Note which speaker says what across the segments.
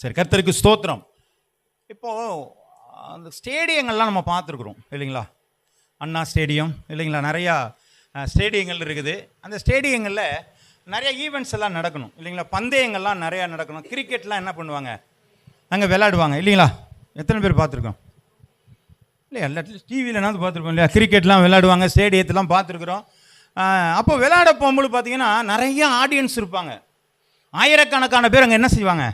Speaker 1: சரி, கர்த்தருக்கு ஸ்தோத்திரம். இப்போது அந்த ஸ்டேடியங்கள்லாம் நம்ம பார்த்துருக்குறோம் இல்லைங்களா? அண்ணா ஸ்டேடியம் இல்லைங்களா? நிறையா ஸ்டேடியங்கள் இருக்குது. அந்த ஸ்டேடியங்களில் நிறைய ஈவெண்ட்ஸ் எல்லாம் நடக்கணும் இல்லைங்களா? பந்தயங்கள்லாம் நிறையா நடக்கணும். கிரிக்கெட்லாம் என்ன பண்ணுவாங்க, அங்கே விளையாடுவாங்க இல்லைங்களா? எத்தனை பேர் பார்த்துருக்கோம் இல்லையா? அட்லீஸ்ட் டிவியிலனாவது பார்த்துருக்கோம் இல்லையா? கிரிக்கெட்லாம் விளையாடுவாங்க, ஸ்டேடியத்தெலாம் பார்த்துருக்குறோம். அப்போ விளையாட போகும்போது பார்த்தீங்கன்னா நிறைய ஆடியன்ஸ் இருப்பாங்க. ஆயிரக்கணக்கான பேர் அங்கே என்ன செய்வாங்க,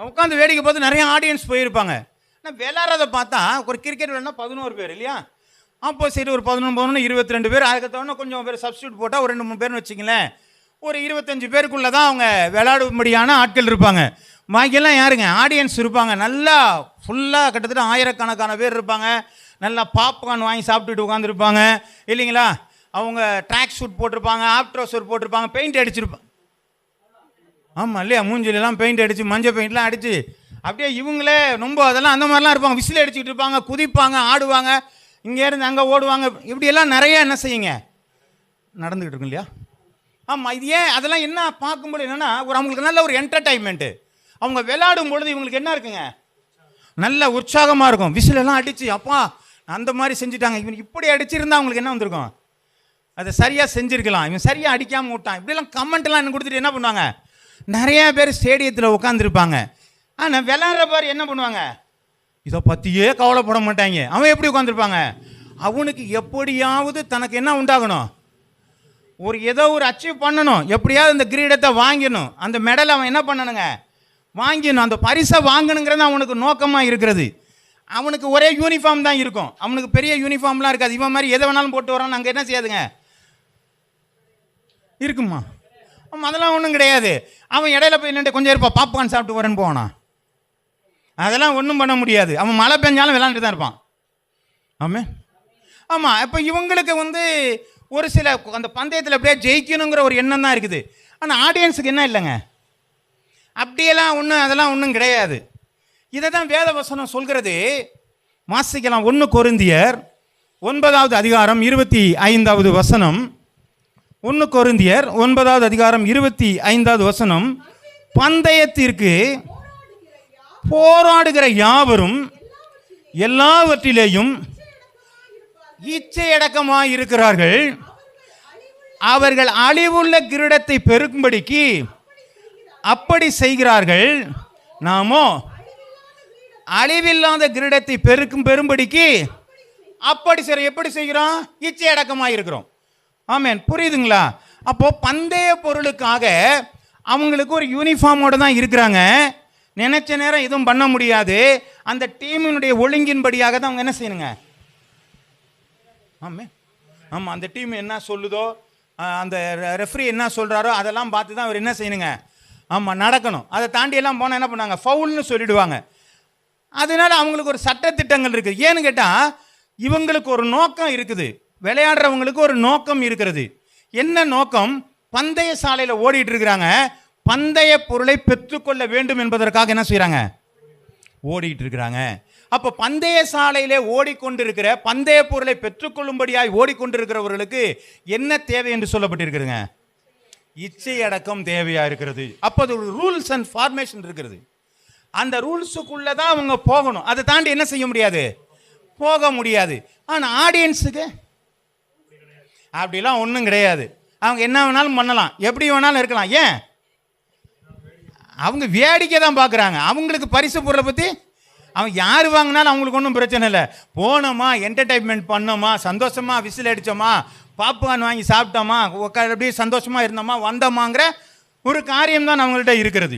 Speaker 1: உட்காந்து வேடிக்கை பார்த்து நிறைய ஆடியன்ஸ் போயிருப்பாங்க. ஆனால் விளையாடுறத பார்த்தா ஒரு கிரிக்கெட் விளையாடினா 11 பேர் இல்லையா? அப்போ சரி, ஒரு 11 22 பேர், அதுக்கத்தவொன்னே கொஞ்சம் பேர் சப்ஸ்டியூட் போட்டால் ஒரு 2-3 பேர்னு வச்சிங்களேன், ஒரு 25 பேருக்குள்ளே தான் அவங்க விளையாடும்படியான ஆட்கள் இருப்பாங்க. பாக்கியெல்லாம் யாருங்க, ஆடியன்ஸ் இருப்பாங்க. நல்லா ஃபுல்லாக கிட்டத்தட்ட ஆயிரக்கணக்கான பேர் இருப்பாங்க. நல்லா பாப்கார்ன் வாங்கி சாப்பிட்டுட்டு உட்காந்துருப்பாங்க இல்லைங்களா? அவங்க ட்ராக் ஷூட் போட்டிருப்பாங்க, ஆஃப்டர் ஷூட் போட்டிருப்பாங்க, பெயிண்ட் அடிச்சிருப்பாங்க. ஆமாம் இல்லையா? மூஞ்சிலெல்லாம் பெயிண்ட் அடித்து, மஞ்சள் பெயிண்ட்லாம் அடித்து அப்படியே இவங்களே ரொம்ப அதெல்லாம் அந்த மாதிரிலாம் இருப்பாங்க. விசில் அடிச்சுக்கிட்டு இருப்பாங்க, குதிப்பாங்க, ஆடுவாங்க, இங்கேருந்து அங்கே ஓடுவாங்க. இப்படியெல்லாம் நிறைய என்ன செய்யுங்க நடந்துக்கிட்டு இருக்கும் இல்லையா? ஆமாம். இது ஏன் அதெல்லாம் என்ன பார்க்கும்போது என்னென்னா, அவங்களுக்கு நல்ல ஒரு என்டர்டைன்மெண்ட்டு. அவங்க விளையாடும் பொழுது இவங்களுக்கு என்ன இருக்குங்க, நல்ல உற்சாகமாக இருக்கும். விசிலெல்லாம் அடித்து அப்பா அந்த மாதிரி செஞ்சுட்டாங்க, இவன் இப்படி அடிச்சிருந்தா அவங்களுக்கு என்ன வந்திருக்கும், அதை சரியாக செஞ்சுருக்கலாம், இவன் சரியாக அடிக்காமல் விட்டான், இப்படிலாம் கமெண்ட்லாம் என்ன கொடுத்துட்டு என்ன பண்ணுவாங்க, நிறையா பேர் ஸ்டேடியத்தில் உட்காந்துருப்பாங்க. ஆனால் விளையாடுற பேர் என்ன பண்ணுவாங்க, இதை பற்றியே கவலைப்பட மாட்டாங்க. அவன் எப்படி உட்காந்துருப்பாங்க, அவனுக்கு எப்படியாவது தனக்கு என்ன உண்டாகணும், ஏதோ ஒரு அச்சீவ் பண்ணணும், எப்படியாவது இந்த கிரீடத்தை வாங்கிடணும், அந்த மெடலை அவன் என்ன பண்ணணுங்க, வாங்கிடணும், அந்த பரிசை வாங்கணுங்கிறது அவனுக்கு நோக்கமாக இருக்கிறது. அவனுக்கு ஒரே யூனிஃபார்ம் தான் இருக்கும், அவனுக்கு பெரிய யூனிஃபார்ம்லாம் இருக்காது. இவன் மாதிரி எதை வேணாலும் போட்டு வரான்னு அங்கே என்ன செய்யாதுங்க இருக்குமா? அதெல்லாம் ஒன்றும் கிடையாது. அவன் இடையில போய் நின்று கொஞ்சம் இருப்பான், பாப்கார்ன் சாப்பிட்டு வரேன்னு போவானா, அதெல்லாம் ஒன்றும் பண்ண முடியாது. அவன் மழை பெஞ்சாலும் விளாண்டுட்டு தான் இருப்பான். ஆமாம். ஆமாம். இப்போ இவங்களுக்கு ஒரு சில அந்த பந்தயத்தில் அப்படியே ஜெயிக்கணுங்கிற ஒரு எண்ணம் தான் இருக்குது. ஆனால் ஆடியன்ஸுக்கு என்ன இல்லைங்க, அப்படியெல்லாம் அதெல்லாம் ஒன்றும் கிடையாது. இதை தான் வேத வசனம் சொல்கிறது. வாசிக்கலாம். 1 கொரிந்தியர் 9வது அதிகாரம் 25வது வசனம். 1 கொரிந்தியர் 9வது அதிகாரம் 25வது வசனம். பந்தயத்திற்கு போராடுகிற யாவரும் எல்லாவற்றிலேயும் இச்சையடக்கமாய் இருக்கிறார்கள். அவர்கள் அழிவுள்ள கிரீடத்தை பெருக்கும்படிக்கு அப்படி செய்கிறார்கள். நாமோ அழிவில்லாத கிரீடத்தை பெரும்படிக்கு அப்படி எப்படி செய்கிறோம், இச்சையடக்கமாய் இருக்கிறோம். ஆமென். புரியுதுங்களா? அப்போ பந்தய பொருளுக்காக அவங்களுக்கு ஒரு யூனிஃபார்மோடு தான் இருக்கிறாங்க. நினைச்ச நேரம் எதுவும் பண்ண முடியாது. அந்த டீமினுடைய ஒழுங்கின்படியாக தான் அவங்க என்ன செய்யணுங்க. ஆமாம். ஆமாம். அந்த டீம் என்ன சொல்லுதோ, அந்த ரெஃப்ரி என்ன சொல்கிறாரோ அதெல்லாம் பார்த்து தான் அவர் என்ன செய்யணுங்க. ஆமாம், நடக்கணும். அதை தாண்டி எல்லாம் போனால் என்ன பண்ணாங்க, ஃபவுல்னு சொல்லிடுவாங்க. அதனால அவங்களுக்கு ஒரு சட்டத்திட்டங்கள் இருக்குது. ஏன்னு கேட்டால் இவங்களுக்கு ஒரு நோக்கம் இருக்குது, விளையாடுறவங்களுக்கு ஒரு நோக்கம் இருக்கிறது. என்ன நோக்கம், பந்தய சாலையில் ஓடிட்டு இருக்கிறாங்க, பந்தய பொருளை பெற்றுக்கொள்ள வேண்டும் என்பதற்காக என்ன செய்கிறாங்க, ஓடிட்டு இருக்கிறாங்க. அப்போ பந்தய சாலையிலே ஓடிக்கொண்டிருக்கிற பந்தய பொருளை பெற்றுக்கொள்ளும்படியாய் ஓடிக்கொண்டிருக்கிறவர்களுக்கு என்ன தேவை என்று சொல்லப்பட்டிருக்கிறதுங்க, இச்சை அடக்கம் தேவையா இருக்கிறது. அப்போ அது ஒரு ரூல்ஸ் அண்ட் ஃபார்மேஷன் இருக்கிறது. அந்த ரூல்ஸுக்குள்ளே தான் அவங்க போகணும். அதை தாண்டி என்ன செய்ய முடியாது, போக முடியாது. ஆனால் ஆடியன்ஸுக்கு அப்படிலாம் ஒன்றும் கிடையாது. அவங்க என்ன வேணாலும் பண்ணலாம், எப்படி வேணாலும் இருக்கலாம். ஏன், அவங்க வேடிக்கை தான் பார்க்குறாங்க. அவங்களுக்கு பரிசு பொருளை பற்றி அவங்க யார் வாங்கினாலும் அவங்களுக்கு ஒன்றும் பிரச்சனை இல்லை. போனோமா, என்டர்டைன்மெண்ட் பண்ணோமா, சந்தோஷமாக விசில் அடித்தோமா, பாப்கார்ன் வாங்கி சாப்பிட்டோமா, அப்படியே சந்தோஷமாக இருந்தோமா, வந்தோமாங்கிற ஒரு காரியம்தான் அவங்கள்ட்ட இருக்கிறது.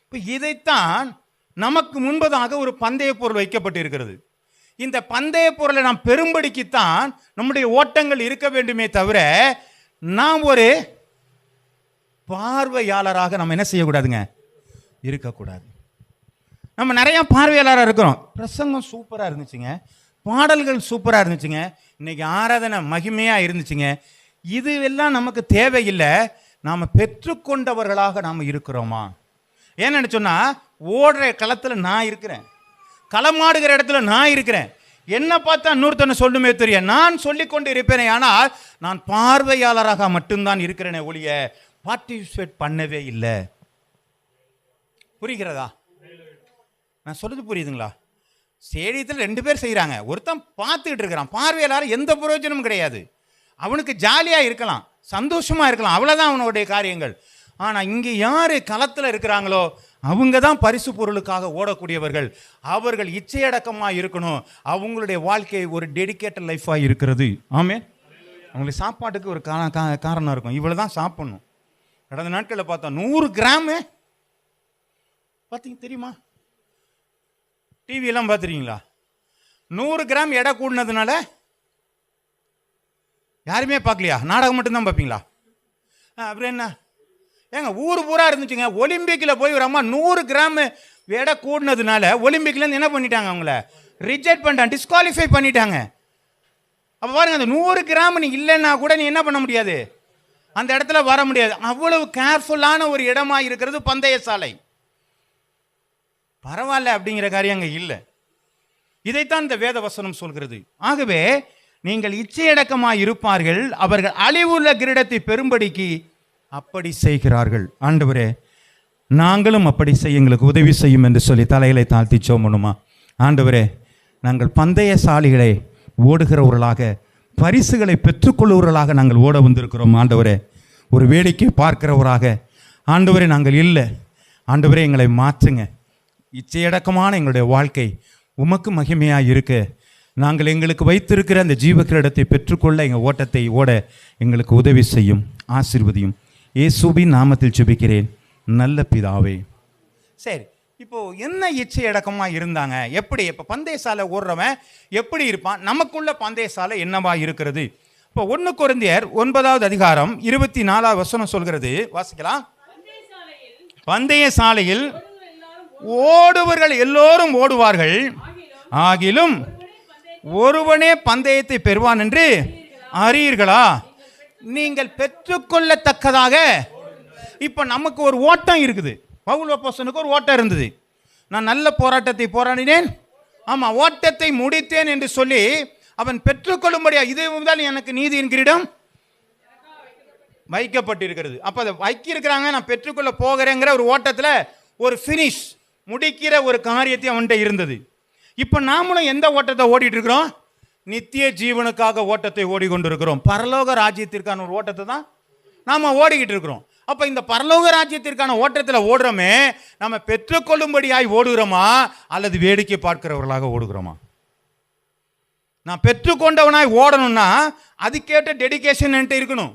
Speaker 1: இப்போ இதைத்தான் நமக்கு முன்பதாக ஒரு பந்தய பொருள் வைக்கப்பட்டு இருக்கிறது. இந்த பந்தய பொருளை நாம் பெரும்படிக்குத்தான் நம்முடைய ஓட்டங்கள் இருக்க வேண்டுமே தவிர நாம் ஒரு பார்வையாளராக நம்ம என்ன செய்யக்கூடாதுங்க, இருக்கக்கூடாது. நம்ம நிறைய பார்வையாளராக இருக்கிறோம். பிரசங்கம் சூப்பராக இருந்துச்சுங்க, பாடல்கள் சூப்பராக இருந்துச்சுங்க, இன்னைக்கு ஆராதனை மகிமையாக இருந்துச்சுங்க, இதுவெல்லாம் நமக்கு தேவையில்லை. நாம் பெற்றுக்கொண்டவர்களாக நாம் இருக்கிறோமா? ஏன்னு சொன்னால் ஓடுற களத்தில் நான் இருக்கிறேன், களமாடுகிற இடத்துல நான் இருக்கிறேன். என்ன பார்த்தா இன்னொருத்தனை சொல்லுமே தெரியும், நான் சொல்லிக்கொண்டு இருப்பேனே, ஆனால் நான் பார்வையாளராக மட்டும்தான் இருக்கிறேனே ஒழிய பார்ட்டிசிபேட் பண்ணவே இல்லை. புரிகிறதா? நான் சொல்றது புரியுதுங்களா? ஸ்டேடியத்தில் 2 பேர் செய்கிறாங்க. ஒருத்தன் பார்த்துக்கிட்டு இருக்கிறான், பார்வையாளர் எந்த பிரயோஜனமும் கிடையாது. அவனுக்கு ஜாலியாக இருக்கலாம், சந்தோஷமாக இருக்கலாம், அவ்வளோதான் அவனுடைய காரியங்கள். ஆனால் இங்கே யார் களத்தில் இருக்கிறாங்களோ அவங்க தான் பரிசு பொருளுக்காக ஓடக்கூடியவர்கள். அவர்கள் இச்சையடக்கமாக இருக்கணும். அவங்களுடைய வாழ்க்கை ஒரு டெடிகேட்டட் லைஃபாக இருக்கிறது. ஆமே. அவங்களுக்கு சாப்பாட்டுக்கு ஒரு காரணம் இருக்கும், இவ்வளோ தான் சாப்பிட்ணும். கடந்த நாட்களில் பார்த்தோம் 100 கிராமு பார்த்தீங்க தெரியுமா? டிவியெல்லாம் பார்த்துருக்கீங்களா? 100 கிராம் எடை கூடினதுனால யாருமே பார்க்கலையா? நாடகம் மட்டும்தான் பார்ப்பீங்களா? அப்புறம் என்ன ஏங்க, ஊர் பூரா இருந்துச்சுங்க. ஒலிம்பிக்கில் போய் ஒரு அம்மா 100 கிராம் எடை கூடினதுனால ஒலிம்பிக்லேருந்து என்ன பண்ணிட்டாங்க? அவங்கள ரிஜெக்ட் பண்ணிட்டாங்க, டிஸ்குவாலிஃபை பண்ணிட்டாங்க. அப்போ பாருங்க, அந்த 100 கிராம் நீ இல்லைன்னா கூட நீ என்ன பண்ண முடியாது, அந்த இடத்துல வர முடியாது. அவ்வளவு கேர்ஃபுல்லான ஒரு இடமா இருக்கிறது பந்தய சாலை. பரவாயில்ல அப்படிங்கிற காரியம் அங்கே இல்லை. இதைத்தான் இந்த வேத வசனம் சொல்கிறது. ஆகவே நீங்கள் இச்சையடக்கமாக இருப்பார்கள், அவர்கள் அழிவுள்ள கிரீடத்தை பெறும்படிக்கு அப்படி செய்கிறார்கள். ஆண்டவரே, நாங்களும் அப்படி செய்ய எங்களுக்கு உதவி செய்யும் என்று சொல்லி தலைகளை தாழ்த்தி சோமணுமா? ஆண்டவரே, நாங்கள் பந்தய சாலைகளை ஓடுகிறவர்களாக, பரிசுகளை பெற்றுக்கொள்ளுவர்களாக நாங்கள் ஓட வந்திருக்கிறோம். ஆண்டவரே, ஒரு வேடிக்கை பார்க்கிறவராக ஆண்டவரே நாங்கள் இல்லை. ஆண்டவரே, எங்களை மாற்றுங்க. இச்சையடக்கமான எங்களுடைய வாழ்க்கை உமக்கு மகிமையாக இருக்க நாங்கள் எங்களுக்கு வைத்திருக்கிற அந்த ஜீவ கிரீடத்தை பெற்றுக்கொள்ள எங்கள் ஓட்டத்தை ஓட எங்களுக்கு உதவி செய்யும், ஆசீர்வதியும். இயேசுவின் நாமத்தில் ஜெபிக்கிறேன் நல்ல பிதாவே. சரி, இப்போது என்ன இச்சை அடக்கமாக இருந்தாங்க? எப்படி இப்போ பந்தய சாலை ஓடுறவன் எப்படி இருப்பான்? நமக்குள்ள பந்தய சாலை என்னவா இருக்கிறது? இப்போ 1 கொரிந்தியர் 9வது அதிகாரம் 24வது வசனம் சொல்கிறது, வாசிக்கலாம். பந்தய சாலையில் ஓடுவர்கள் எல்லோரும் ஓடுவார்கள், ஆகிலும் ஒருவனே பந்தயத்தை பெறுவான் என்று அறியீர்களா? நீங்கள் பெற்றுக்கொள்ளத்தக்கதாக. இப்போ நமக்கு ஒரு ஓட்டம் இருக்குது. பவுல் அப்போஸ்தலனுக்கு ஒரு ஓட்டம் இருந்தது. நான் நல்ல போராட்டத்தை போராடினேன், ஆமாம், ஓட்டத்தை முடித்தேன் என்று சொல்லி அவன் பெற்றுக்கொள்ளும்படியா இது முதல் எனக்கு நீதியின் கிரீடம் வைக்கப்பட்டிருக்கிறது. அப்போ அதை வைக்கிருக்கிறாங்க, நான் பெற்றுக்கொள்ள போகிறேங்கிற ஒரு ஓட்டத்தில் ஒரு ஃபினிஷ் முடிக்கிற ஒரு காரியத்தை அவன்கிட்ட இருந்தது. இப்போ நாமளும் எந்த ஓட்டத்தை ஓடிட்டு இருக்கிறோம்? நித்திய ஜீவனுக்காக ஓட்டத்தை ஓடிக்கொண்டிருக்கிறோம். பரலோக ராஜ்யத்திற்கான ஒரு ஓட்டத்தை தான் நாம் ஓடிக்கிட்டு இருக்கிறோம். அப்போ இந்த பரலோக ராஜ்யத்திற்கான ஓட்டத்தில் ஓடுறோமே, நம்ம பெற்றுக்கொள்ளும்படியாய் ஓடுகிறோமா அல்லது வேடிக்கை பார்க்கிறவர்களாக ஓடுகிறோமா? நான் பெற்றுக்கொண்டவனாய் ஓடணும்னா அதுக்கேற்ற டெடிகேஷன் என்கிட்ட இருக்கணும்,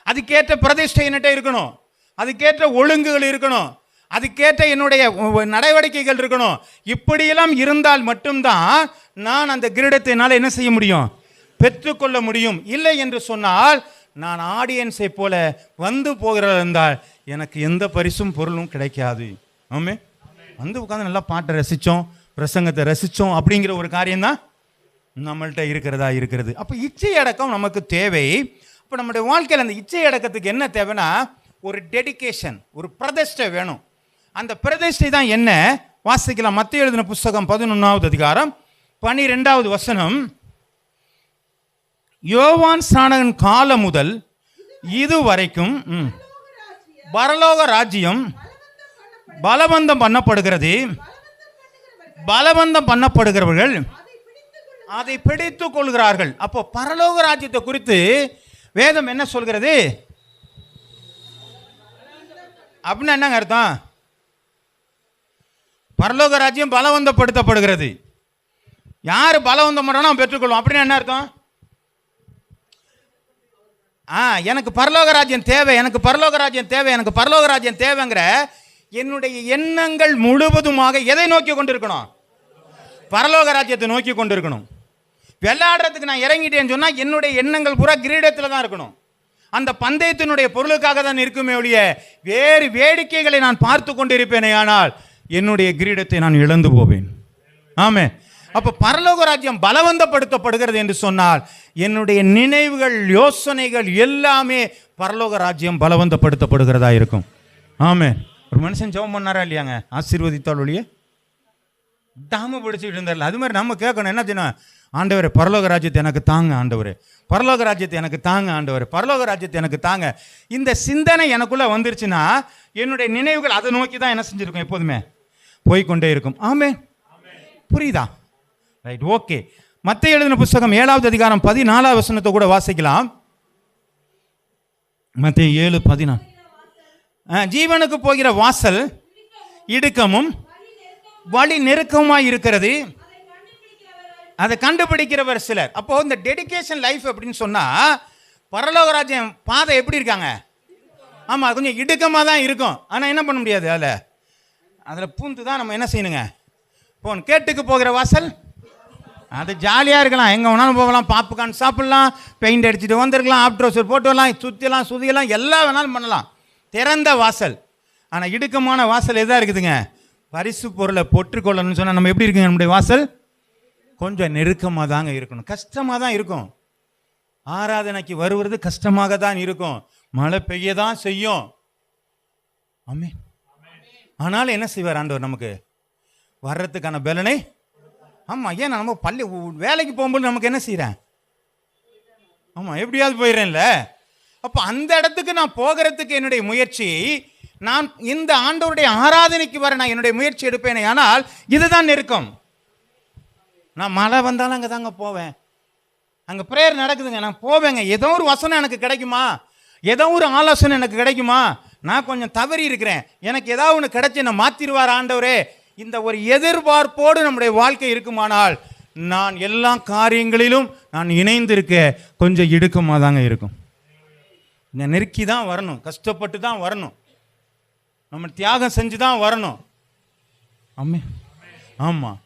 Speaker 1: அதுக்கேற்ற பிரதிஷ்டை என்கிட்ட இருக்கணும், அதுக்கேற்ற ஒழுங்குகள் இருக்கணும், அதுக்கேற்ற என்னுடைய நடவடிக்கைகள் இருக்கணும். இப்படியெல்லாம் இருந்தால் மட்டும்தான் நான் அந்த கிரீடத்தை என்னால் என்ன செய்ய முடியும், பெற்றுக்கொள்ள முடியும். இல்லை என்று சொன்னால் நான் ஆடியன்ஸை போல வந்து போகிறதா இருந்தால் எனக்கு எந்த பரிசும் பொருளும் கிடைக்காது. ஆமே, வந்து உட்காந்து நல்லா பாட்டை ரசித்தோம், பிரசங்கத்தை ரசித்தோம் அப்படிங்கிற ஒரு காரியம்தான் நம்மள்கிட்ட இருக்கிறது. அப்போ இச்சை அடக்கம் நமக்கு தேவை. இப்போ நம்முடைய வாழ்க்கையில் அந்த இச்சை அடக்கத்துக்கு என்ன தேவைன்னா ஒரு டெடிகேஷன், ஒரு பிரதிஷ்டை வேணும். அந்த பிரதிஷ்டை தான் என்ன? வாசிக்கலாம். மத்தேயு எழுதின புஸ்தகம் 11வது அதிகாரம் 12வது வசனம். யோவான் ஸ்நானகன் காலம் முதல் இதுவரைக்கும் பரலோக ராஜ்யம் பலவந்தம் பண்ணப்படுகிறது, பலவந்தம் பண்ணப்படுகிறவர்கள் அதை பிடித்துக் கொள்கிறார்கள். அப்போ பரலோக ராஜ்யத்தை குறித்து வேதம் என்ன சொல்கிறது அப்படின்னா என்னங்க அர்த்தம்? பரலோக ராஜ்யம் பலவந்தப்படுத்தப்படுகிறது. யார் பலவந்தம் பண்ணுறானோ அவன் பெற்றுக்கொள்வோம். அப்படின்னா என்ன அர்த்தம்? எனக்கு பரலோக ராஜ்யம் தேவை, எனக்கு பரலோக ராஜ்யம் தேவை, எனக்கு பரலோக ராஜ்யம் தேவைங்கிற என்னுடைய எண்ணங்கள் முழுவதுமாக எதை நோக்கி கொண்டிருக்கணும்? பரலோக ராஜ்யத்தை நோக்கி கொண்டிருக்கணும். விளையாடுறதுக்கு நான் இறங்கிட்டேன்னு சொன்னால் என்னுடைய எண்ணங்கள் பூரா கிரீடத்தில் தான் இருக்கணும், அந்த பந்தயத்தினுடைய பொருளுக்காக தான் இருக்குமே ஒழிய வேறு வேடிக்கைகளை நான் பார்த்து கொண்டிருப்பேனே ஆனால் என்னுடைய கிரீடத்தை நான் இழந்து போவேன். ஆமே. அப்போ பரலோக ராஜ்யம் பலவந்தப்படுத்தப்படுகிறது என்று சொன்னால் என்னுடைய நினைவுகள், யோசனைகள் எல்லாமே பரலோக ராஜ்யம் பலவந்தப்படுத்தப்படுகிறதா இருக்கும். ஆமே. ஒரு மனுஷன் ஜெபம் பண்ணாரா இல்லையாங்க? ஆசீர்வதித்தால் ஒழிய தாம பிடிச்சிட்டு இருந்தார்ல, அது மாதிரி நம்ம கேட்கணும். என்ன செய்யணும்? ஆண்டவரே பரலோக ராஜ்யத்தை எனக்கு தாங்க, ஆண்டவரே பரலோக ராஜ்யத்தை எனக்கு தாங்க, ஆண்டவரே பரலோக ராஜ்யத்தை எனக்கு தாங்க. இந்த சிந்தனை எனக்குள்ளே வந்துருச்சுன்னா என்னுடைய நினைவுகள் அதை நோக்கி தான் என்ன செஞ்சுருக்கோம்? எப்போதுமே போய்கொண்டே இருக்கும். ஆமே, புரியுதா? Right, okay. மத்தேயு எழுதின புஸ்தகம் 7வது அதிகாரம் 14வது வசனத்தை கூட வாசிக்கலாம். மத்தேயு 7:14. ஜீவனுக்கு போகிற வாசல் இடுக்கமும் வழி நெருக்கமாய் இருக்கிறது, அதை கண்டுபிடிக்கிறவர் சிலர். அப்போ இந்த டெடிகேஷன் லைஃப் அப்படின்னு சொன்னா பரலோக ராஜ்யம் பாதை எப்படி இருக்காங்க? ஆமா, கொஞ்சம் இடுக்கமாக தான் இருக்கும். ஆனால் என்ன பண்ண முடியாது, அதில் பூந்து தான் நம்ம என்ன செய்யணுங்க. போன் கேட்டுக்கு போகிற வாசல் அது ஜாலியாக இருக்கலாம், எங்கே வேணாலும் போகலாம், பாப்கார்ன் சாப்பிட்லாம், பெயிண்ட் அடிச்சுட்டு வந்துருக்கலாம், ஆஃப் ட்ரோசர் போட்டு வரலாம், சுற்றிலாம் சுதியெல்லாம் எல்லாம் வேணாலும் பண்ணலாம், திறந்த வாசல். ஆனால் இடுக்கமான வாசல் எதாக இருக்குதுங்க? பரிசு பொருளை பொற்றுக்கொள்ளணும்னு சொன்னால் நம்ம எப்படி இருக்குங்க? நம்முடைய வாசல் கொஞ்சம் நெருக்கமாக தாங்க இருக்கணும், கஷ்டமாக தான் இருக்கும். ஆராதனைக்கு வருவது கஷ்டமாக தான் இருக்கும், மழை பெய்ய தான் செய்யும். ஆமென். ஆனாலும் என்ன செய்வார் ஆண்டவர்? நமக்கு வர்றதுக்கான பலனை. ஆமாம், ஏன் நம்ம பள்ளி வேலைக்கு போகும்போது நமக்கு என்ன செய்கிறேன்? ஆமாம், எப்படியாவது போயிடுறேன்ல. அப்போ அந்த இடத்துக்கு நான் போகிறதுக்கு என்னுடைய முயற்சி, நான் இந்த ஆண்டவருடைய ஆராதனைக்கு வர நான் என்னுடைய முயற்சி எடுப்பேனே. ஆனால் இதுதான் நெருக்கம். நான் மழை வந்தாலும் அங்கே தாங்க போவேன், அங்கே ப்ரேயர் நடக்குதுங்க, நான் போவேங்க. ஏதோ ஒரு வசனம் எனக்கு கிடைக்குமா, ஏதோ ஒரு ஆலோசனை எனக்கு கிடைக்குமா, நான் கொஞ்சம் தவறி இருக்கிறேன், எனக்கு ஏதாவது ஒன்று கிடைச்சி என்னை மாற்றிடுவார் ஆண்டவரே. இந்த ஒரு எதிர்பார்ப்போடு நம்முடைய வாழ்க்கை இருக்குமானால் நான் எல்லா காரியங்களிலும் நான் இணைந்திருக்க கொஞ்சம் இடுக்கமாக தாங்க இருக்கும். நெருக்கி தான் வரணும், கஷ்டப்பட்டு தான் வரணும், நம்ம தியாகம் செஞ்சு தான் வரணும். ஆமே, ஆமாம்,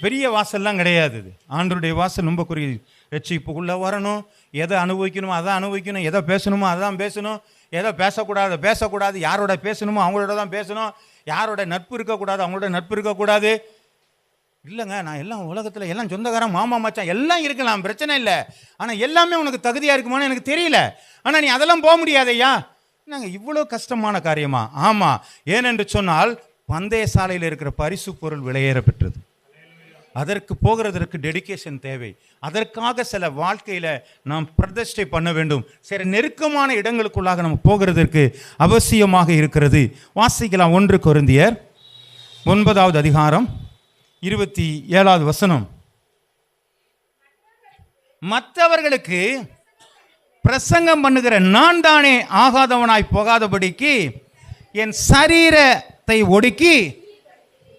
Speaker 1: பெரிய வாசல்லாம் கிடையாது. இது ஆண்டவருடைய வாசல் ரொம்ப குறுகியது. ரட்சிப்புக்குள்ளே வரணும், எதை அனுபவிக்கணுமோ அதை அனுபவிக்கணும், எதை பேசணுமோ அதான் பேசணும், எதை பேசக்கூடாது பேசக்கூடாது, யாரோட பேசணுமோ அவங்களோட தான் பேசணும், யாரோட நட்பு இருக்கக்கூடாது அவங்களோட நட்பு இருக்கக்கூடாது. இல்லைங்க, நான் எல்லாம் உலகத்தில் எல்லாம் சொந்தக்காரன் மாமா மச்சான் எல்லாம் இருக்கலாம், பிரச்சனை இல்லை. ஆனால் எல்லாமே உனக்கு தகுதியாக இருக்குமான்னு எனக்கு தெரியல. ஆனால் நீ அதெல்லாம் போக முடியாதையா? நாங்கள் இவ்வளோ கஷ்டமான காரியமா? ஆமாம், ஏனென்று சொன்னால் பந்தய சாலையில் இருக்கிற பரிசு பொருள் விலையேற பெற்றது. அதற்கு போகிறதற்கு டெடிகேஷன் தேவை. அதற்காக சில வாழ்க்கையில் நாம் பிரதிஷ்டை பண்ண வேண்டும். சில நெருக்கமான இடங்களுக்குள்ளாக நம்ம போகிறதற்கு அவசியமாக இருக்கிறது. வாசிக்கலாம் 1 கொரிந்தியர் 9வது அதிகாரம் 27வது வசனம். மற்றவர்களுக்கு பிரசங்கம் பண்ணுகிற நான் தானே ஆகாதவனாய் போகாதபடிக்கு என் சரீரத்தை ஒடுக்கி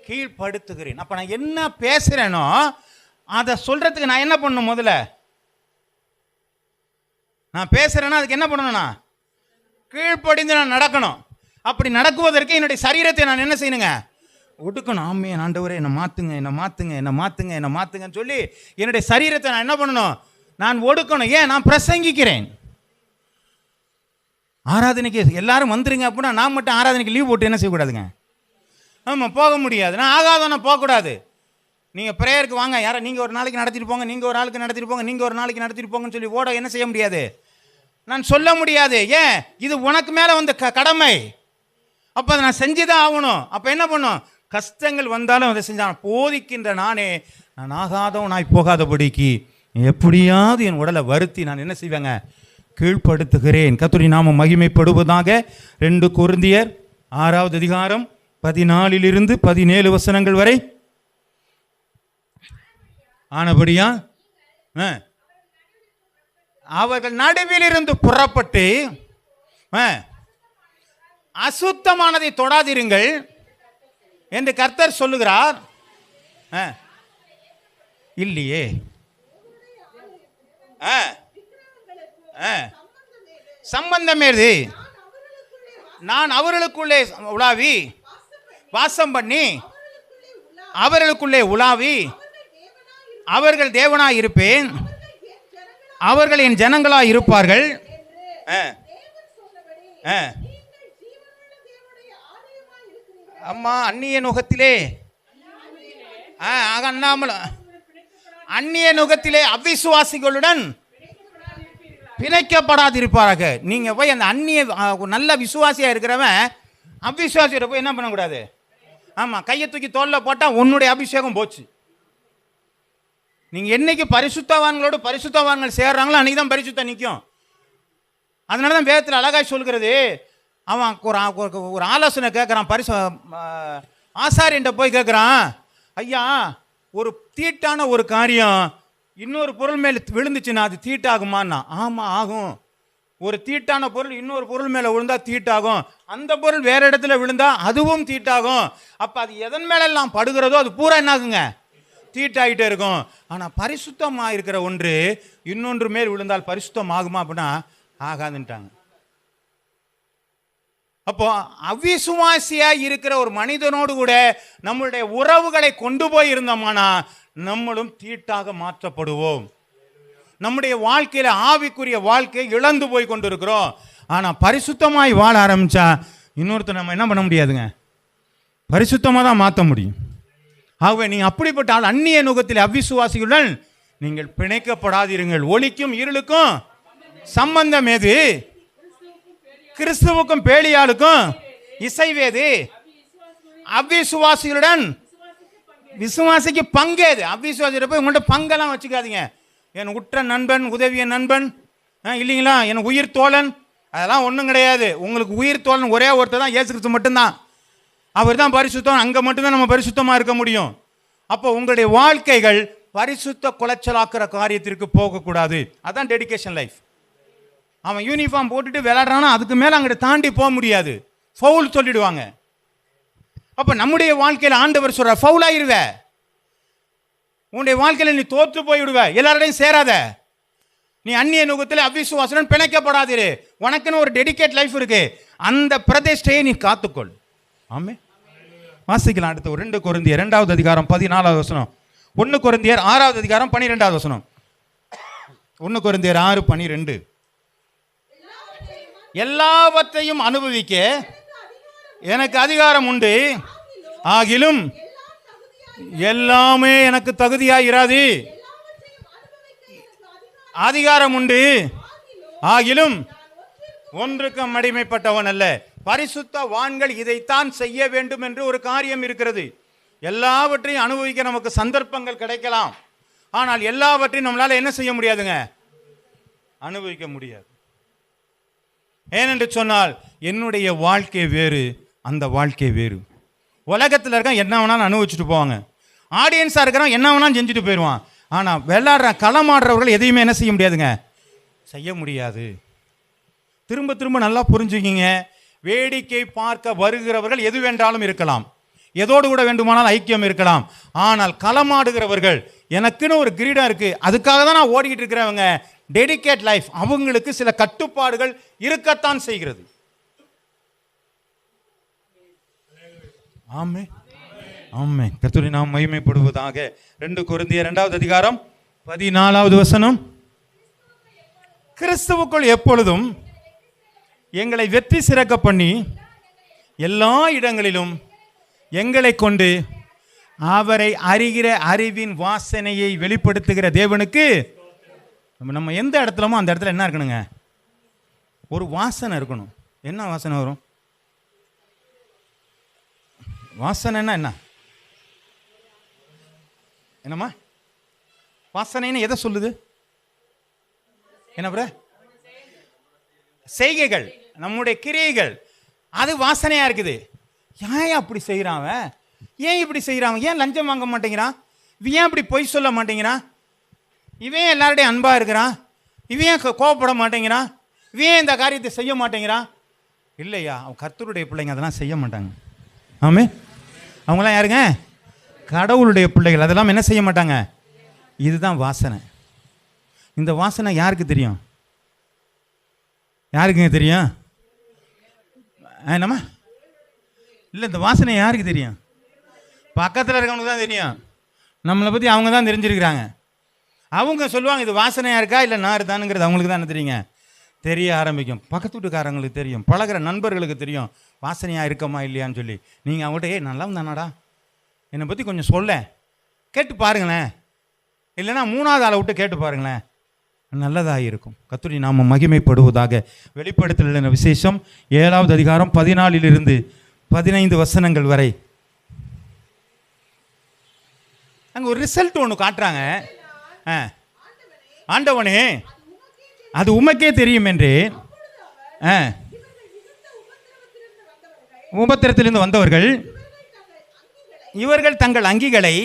Speaker 1: கீழ்ப்படுத்துகிறேன். அப்போ நான் என்ன பேசுகிறேனோ அதை சொல்கிறதுக்கு நான் என்ன பண்ணணும்? முதல்ல நான் பேசுகிறேன்னா அதுக்கு என்ன பண்ணணும்னா கீழ்ப்படிந்து நான் நடக்கணும். அப்படி நடக்குவதற்கு என்னுடைய சரீரத்தை நான் என்ன செய்யணுங்க? ஒடுக்கணும். ஆமே, ஆண்டவரே என்னை மாற்றுங்க, என்னை மாற்றுங்க, என்னை மாற்றுங்க, என்னை மாற்றுங்கன்னு சொல்லி என்னுடைய சரீரத்தை நான் என்ன பண்ணணும்? நான் ஒடுக்கணும். ஏன்? நான் பிரசங்கிக்கிறேன். ஆராதனைக்கு எல்லாரும் வந்துருங்க அப்படின்னா நான் மட்டும் ஆராதனைக்கு லீவ் போட்டு என்ன செய்யக்கூடாதுங்க? ஆமாம், போக முடியாது. நான் ஆகாதவனை போகக்கூடாது. நீங்கள் ப்ரேயருக்கு வாங்க, யாரை நீங்கள் ஒரு நாளைக்கு நடத்திட்டு போங்க, நீங்கள் ஒரு ஆளுக்கு நடத்திட்டு போங்க, நீங்கள் ஒரு நாளைக்கு நடத்திட்டு போங்கன்னு சொல்லி ஓட என்ன செய்ய முடியாது? நான் சொல்ல முடியாது. ஏன்? இது உனக்கு மேலே வந்த கடமை. அப்போ அதை நான் செஞ்சு தான் ஆகணும். அப்போ என்ன பண்ணும்? கஷ்டங்கள் வந்தாலும் அதை செஞ்சான். போதிக்கின்ற நானே நான் ஆகாதவனாய் போகாதபடிக்கு எப்படியாவது என் உடலை வருத்தி நான் என்ன செய்வேங்க? கீழ்ப்படுத்துகிறேன். கர்த்தருடைய நாமம் மகிமைப்படுவதாக. 2 கொரிந்தியர் 6வது அதிகாரம் 14 17 வசனங்கள் வரை. ஆனபடியா அவர்கள் நடுவில் இருந்து புறப்பட்டு அசுத்தமானதை தொடாதிருங்கள் என்று கர்த்தர் சொல்லுகிறார். இல்லையே, சம்பந்தம் ஏது? நான் அவர்களுக்குள்ளே உலாவி வாசம் பண்ணி அவர்களுக்குள்ளே உலாவி அவர்கள் தேவனாய் இருப்பேன், அவர்கள் என் ஜனங்களாய் இருப்பார்கள். அம்மா, அந்நிய நுகத்திலே அந்நிய நுகத்திலே அவிசுவாசிகளுடன் பிணைக்கப்படாதிருப்பாராக. நீங்க போய் அந்த அந்நிய நல்ல விசுவாசியா இருக்கிறவன் அவிசுவாசியோட போய் என்ன பண்ணக்கூடாது? ஆமா, கையை தூக்கி தோல்ல போட்டா உன்னுடைய அபிஷேகம் போச்சு. நீங்க என்னைக்கு பரிசுத்தவான்களோடு பரிசுத்தவான்கள் சேர்றாங்களோ அன்னைக்கு தான் பரிசுத்தம் நிற்கும். அதனால தான் வேதத்தில் அழகாய் சொல்கிறது. அவன் ஒரு ஆலோசனை கேட்குறான். ஆசாரியன்ட்ட போய் கேட்குறான், ஐயா ஒரு தீட்டான ஒரு காரியம் இன்னொரு பொருள் மேலே விழுந்துச்சுன்னா அது தீட்டாகுமான்னா, ஆமாம் ஆகும். ஒரு தீட்டான பொருள் இன்னொரு பொருள் மேலே விழுந்தா தீட்டாகும், அந்த பொருள் வேற இடத்துல விழுந்தா அதுவும் தீட்டாகும். அப்போ அது எதன் மேலெல்லாம் படுகிறதோ அது பூரா என்னாகுங்க, தீட்டாகிட்டே இருக்கும். ஆனால் பரிசுத்தமாக இருக்கிற ஒன்று இன்னொன்று மேல் விழுந்தால் பரிசுத்தம் ஆகுமா அப்படின்னா ஆகாதுன்ட்டாங்க. அப்போ அவிசுவாசியா இருக்கிற ஒரு மனிதனோடு கூட நம்மளுடைய உறவுகளை கொண்டு போய் இருந்தோம்னா நம்மளும் தீட்டாக மாற்றப்படுவோம். நம்முடைய வாழ்க்கையில ஆவிக்குரிய வாழ்க்கை இழந்து போய் கொண்டிருக்கிறோம். ஆனா பரிசுத்தமாய் வாழ ஆரம்பிச்சா இன்னொருத்தர் நம்ம என்ன பண்ண முடியாதுங்க, பரிசுத்தமாக தான் மாற்ற முடியும். ஆகவே நீங்க அப்படிப்பட்ட ஆள் அந்நிய நுகத்தில் அவிசுவாசிகளுடன் நீங்கள் பிணைக்கப்படாதீர்கள். ஒளிக்கும் இருளுக்கும் சம்பந்தம் எது? கிறிஸ்துவுக்கும் பேலியாளுக்கும் இசைவேது. அவிசுவாசிகளுடன் விசுவாசிக்கு பங்கேது. அவிசுவாசியோட போய் உங்கள்கிட்ட பங்கெல்லாம் வச்சுக்காதீங்க. என் உற்ற நண்பன், உதவிய நண்பன் இல்லைங்களா, என் உயிர் தோழன், அதெல்லாம் ஒன்றும் கிடையாது. உங்களுக்கு உயிர் தோழன் ஒரே ஒருத்தர் தான், இயேசு கிறிஸ்து மட்டும்தான். அவர் தான் பரிசுத்தம். அங்கே மட்டும்தான் நம்ம பரிசுத்தமாக இருக்க முடியும். அப்போ உங்களுடைய வாழ்க்கைகள் பரிசுத்த குலைச்சலாக்குற காரியத்திற்கு போகக்கூடாது. அதான் டெடிகேஷன் லைஃப். அவன் யூனிஃபார்ம் போட்டுட்டு விளையாடுறானா அதுக்கு மேலே அங்கிட்ட தாண்டி போக முடியாது, ஃபவுல் சொல்லிடுவாங்க. அப்போ நம்முடைய வாழ்க்கையில் ஆண்டவர் சொல்ற ஃபவுல் ஆயிருவ, உன்னுடைய வாழ்க்கையில் நீ தோற்று போய்விடுவ, எல்லாரோடையும் சேராத, நீ அந்நிய நுகத்தில் அவிசுவாசனுடன் பிணைக்கப்படாதீரு. உனக்குன்னு ஒரு டெடிகேட் லைஃப் இருக்கு, அந்த பிரதிஷ்டையை நீ காத்துக்கொள். ஆமே. வாசிக்கலாம் அடுத்து 2 கொரிந்தியர் 2வது அதிகாரம் 14வது வசனம். 1 கொரிந்தியர் 6வது அதிகாரம் 12வது வசனம். 1 கொரிந்தியர் 6:12. எல்லாவற்றையும் அனுபவிக்க எனக்கு அதிகாரம் உண்டு, ஆகிலும் எல்லாமே எனக்கு தகுதியாயிராது. அதிகாரம் உண்டு, ஆகிலும் ஒன்றுக்கும் அடிமைப்பட்டவன் அல்ல. பரிசுத்தவான்கள் இதைத்தான் செய்ய வேண்டும் என்று ஒரு காரியம் இருக்கிறது. எல்லாவற்றையும் அனுபவிக்க நமக்கு சந்தர்ப்பங்கள் கிடைக்கலாம், ஆனால் எல்லாவற்றையும் நம்மளால என்ன செய்ய முடியாதுங்க, அனுபவிக்க முடியாது. ஏனென்று சொன்னால் என்னுடைய வாழ்க்கை வேறு, அந்த வாழ்க்கை வேறு. உலகத்தில் இருக்க என்ன வேணாலும் அனுபவிச்சுட்டு போவாங்க, ஆடியன்ஸாக இருக்கிறவன் என்ன வேணாலும் செஞ்சுட்டு போயிடுவான். ஆனால் விளையாடுற களமாடுறவர்கள் எதையுமே என்ன செய்ய முடியாதுங்க, செய்ய முடியாது. திரும்ப திரும்ப நல்லா புரிஞ்சுக்கிங்க. வேடிக்கை பார்க்க வருகிறவர்கள் எது வேண்டாலும் இருக்கலாம், எதோடு கூட வேண்டுமானால் ஐக்கியம் இருக்கலாம். ஆனால் களமாடுகிறவர்கள் எனக்குன்னு ஒரு கிரீடம் இருக்கு, அதுக்காக தான் நான் ஓடிக்கிட்டு இருக்கிறவங்க, டெடிகேட் லைஃப், அவங்களுக்கு சில கட்டுப்பாடுகள் இருக்கத்தான் செய்கிறது. ஆமே ஆமே. கர்த்தரை நாம் மகிமைப்படுவதாக. 2 கொரிந்தியர் 2வது அதிகாரம் 14வது வசனம். கிறிஸ்துவுக்குள் எப்பொழுதும் எங்களை வெற்றி சிறக்க பண்ணி எல்லா இடங்களிலும் எங்களை கொண்டு அவரை அறிகிற அறிவின் வாசனையை வெளிப்படுத்துகிற தேவனுக்கு நம்ம எந்த இடத்துலமோ அந்த இடத்துல என்ன இருக்கணுங்க, ஒரு வாசனை இருக்கணும். என்ன வாசனை வரும்? வாசனைன்னா என்ன? என்னம்மா வாசனைன்னு எதை சொல்லுது? என்ன ப்ரோ? செய்கைகள், நம்முடைய கிரியைகள், அது வாசனையா இருக்குது. ஏன் அப்படி செய்கிறான்? ஏன் இப்படி செய்கிறான்? ஏன் லஞ்சம் வாங்க மாட்டேங்கிறான்? ஏன் இப்படி பொய் சொல்ல மாட்டேங்கிறான்? இவன் எல்லாருடைய அன்பாக இருக்கிறான், இவன் கோவப்பட மாட்டேங்கிறான், இவன் இந்த காரியத்தை செய்ய மாட்டேங்கிறான். இல்லையா, அவன் கர்த்தருடைய பிள்ளைங்க அதெல்லாம் செய்ய மாட்டாங்க. ஆமே. அவங்களாம் யாருங்க? கடவுளுடைய பிள்ளைகள். அதெல்லாம் என்ன செய்ய மாட்டாங்க. இதுதான் வாசனை. இந்த வாசனை யாருக்கு தெரியும்? யாருக்குங்க தெரியும்? என்னம்மா இல்லை, இந்த வாசனை யாருக்கு தெரியும்? பக்கத்தில் இருக்கவனுக்கு தான் தெரியும். நம்மளை பற்றி அவங்க தான் தெரிஞ்சிருக்கிறாங்க. அவங்க சொல்லுவாங்க இது வாசனையாக இருக்கா இல்லை நார் தானுங்கிறது அவங்களுக்கு தான் என்ன தெரியுங்க, தெரிய ஆரம்பிக்கும். பக்கத்து வீட்டுக்காரங்களுக்கு தெரியும், பழகிற நண்பர்களுக்கு தெரியும் வாசனையாக இருக்கமா இல்லையான்னு சொல்லி. நீங்கள் அவங்கள்ட்ட நல்லா தானாடா என்னை பற்றி கொஞ்சம் சொல்ல கேட்டு பாருங்களேன், இல்லைன்னா 3வது ஆளை விட்டு கேட்டு பாருங்களேன், நல்லதாக இருக்கும். கர்த்தருடைய நாமம் மகிமைப்படுவதாக. வெளிப்படுத்தல் விசேஷம் 7வது அதிகாரம் 14லிருந்து 15 வசனங்கள் வரை அங்கே ஒரு ரிசல்ட் ஒன்று காட்டுறாங்க. ஆண்டவனே அது உமக்கே தெரியும் என்று உபத்திரத்திலிருந்து வந்தவர்கள் இவர்கள் தங்கள் அங்கிகளை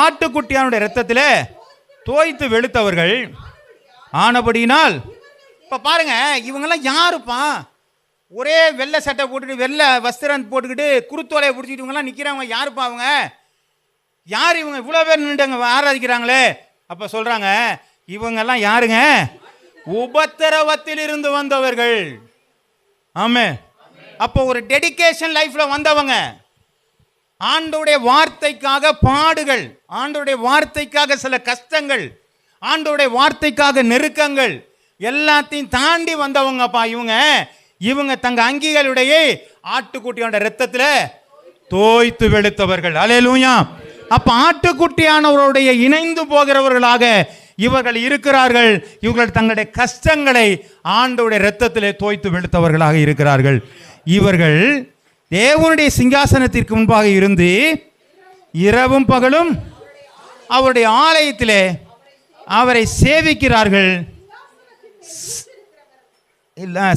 Speaker 1: ஆட்டுக்குட்டியானுடைய இரத்தத்தில் தோய்த்து வெளுத்தவர்கள் ஆனபடியினால். இப்போ பாருங்க, இவங்கெல்லாம் யாருப்பா? ஒரே வெள்ளை சட்டை போட்டுட்டு வெள்ளை வஸ்திரம் போட்டுக்கிட்டு குருத்தோலையை பிடிச்சிட்டு இவங்கெல்லாம் நிற்கிறவங்க யாருப்பா? அவங்க யார்? இவங்க இவ்வளோ பேர் நின்றுங்க ஆராதிக்கிறாங்களே. அப்போ சொல்கிறாங்க, இவங்கெல்லாம் யாருங்க? உபத்திரவத்தில் இருந்து வந்தவர்கள். ஆமே. அப்போ ஒரு டெடிகேஷன் லைஃப்ல வந்தவங்க, ஆண்டவருடைய வார்த்தைக்காக பாடுகள், ஆண்டவருடைய வார்த்தைக்காக சில கஷ்டங்கள், ஆண்டவருடைய வார்த்தைக்காக நெருக்கங்கள் எல்லாத்தையும் தாண்டி வந்தவங்கப்பா இவங்க. இவங்க தங்க அங்கிகளுடைய ஆட்டுக்குட்டியோட இரத்தத்தில் தோய்த்து வெளுத்தவர்கள். அல்லேலூயா. அப்ப ஆட்டுக்குட்டியானவருடைய இணைந்து போகிறவர்களாக இவர்கள் இருக்கிறார்கள். இவர்கள் தங்களுடைய கஷ்டங்களை ஆண்டவருடைய இரத்தத்திலே தோய்த்து வெளுத்தவர்களாக இருக்கிறார்கள். இவர்கள் தேவனுடைய சிங்காசனத்திற்கு முன்பாக இருந்து இரவும் பகலும் அவருடைய ஆலயத்திலே அவரை சேவிக்கிறார்கள்.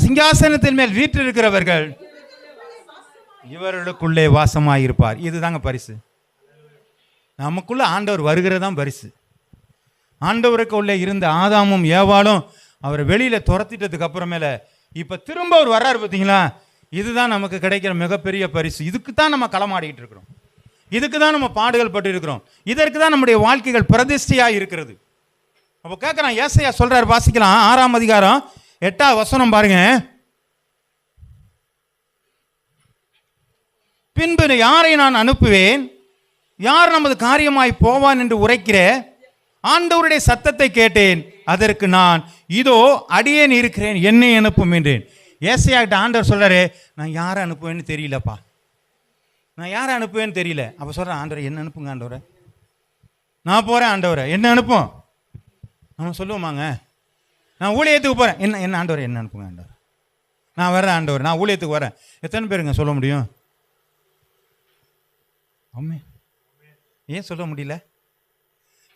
Speaker 1: சிங்காசனத்தின் மேல் வீற்றிருக்கிறவர்கள் இவர்களுக்குள்ளே வாசமாயிருப்பார். இதுதாங்க பரிசு. நமக்குள்ள ஆண்டவர் வருகிறதான் பரிசு. ஆண்டவருக்கு உள்ளே இருந்த ஆதாமும் ஏவாளும் அவரை வெளியில துரத்திட்டதுக்கு அப்புறமேல இப்ப திரும்ப அவர் வர்றாரு பார்த்தீங்களா? இதுதான் நமக்கு கிடைக்கிற மிகப்பெரிய பரிசு. இதுக்கு தான் நம்ம களமாடிட்டு இருக்கிறோம், இதுக்கு தான் நம்ம பாடுகள் பட்டு இருக்கிறோம், இதற்கு தான் நம்முடைய வாழ்க்கைகள் பிரதிஷ்டையாக இருக்கிறது. அப்போ கேட்குறான், ஏசாயா சொல்றாரு, வாசிக்கலாம் 6ஆம் அதிகாரம் 8ஆம் வசனம் பாருங்க. பின்பு யாரை நான் அனுப்புவேன், யார் நமது காரியமாய் போவான் என்று உரைக்கிற ஆண்டவருடைய சத்தத்தை கேட்டேன். அதற்கு நான் இதோ அடியேன் இருக்கிறேன், என்னை அனுப்பும் என்றேன். ஏசாயாகிட்ட ஆண்டவர் சொல்றாரு, நான் யாரை அனுப்புவேன்னு தெரியலப்பா, நான் யாரை அனுப்புவேன்னு தெரியல. அப்போ சொல்கிறேன், ஆண்டவரை என்ன அனுப்புங்க ஆண்டவரை, நான் போகிறேன் ஆண்டவரை என்ன அனுப்பும். நம்ம சொல்லுவோமாங்க, நான் ஊழியத்துக்கு போகிறேன், என்ன ஆண்டவரை என்ன அனுப்புங்க ஆண்டவர், நான் வர்றேன் ஆண்டவர், நான் ஊழியத்துக்கு வரேன். எத்தனை பேருங்க சொல்ல முடியும்? ஆமே. ஏன் சொல்ல முடியல?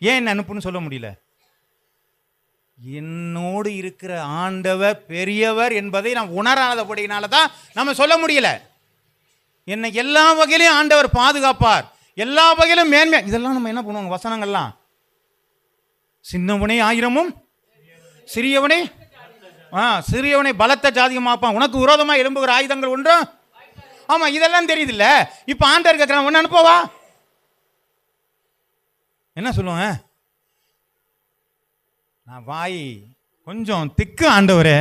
Speaker 1: ஏன் என்ன அனுப்புன்னு சொல்ல முடியல? என்னோடு இருக்கிற ஆண்டவர் பெரியவர் என்பதை நாம் உணராதபடினால தான் நம்ம சொல்ல முடியல. என்னை எல்லா வகையிலும் ஆண்டவர் பாதுகாப்பார், எல்லா வகையிலும் மேன்மை. இதெல்லாம் நம்ம என்ன பண்ணுவோம்? வசனங்கள்லாம், சின்னவனே ஆயிரமும் சிறியவனை பலத்த ஜாதியமாப்பான், உனக்கு விரோதமாக எழும்புகிற ஆயுதங்கள் ஒன்றும். ஆமா, இதெல்லாம் தெரியுது இல்ல. இப்ப ஆண்டவர் கேட்கிறான், ஒன்னு அனுப்பவா? என்ன சொல்லுவாங்க? நான் வாய் கொஞ்சம் திக்கு ஆண்டவரே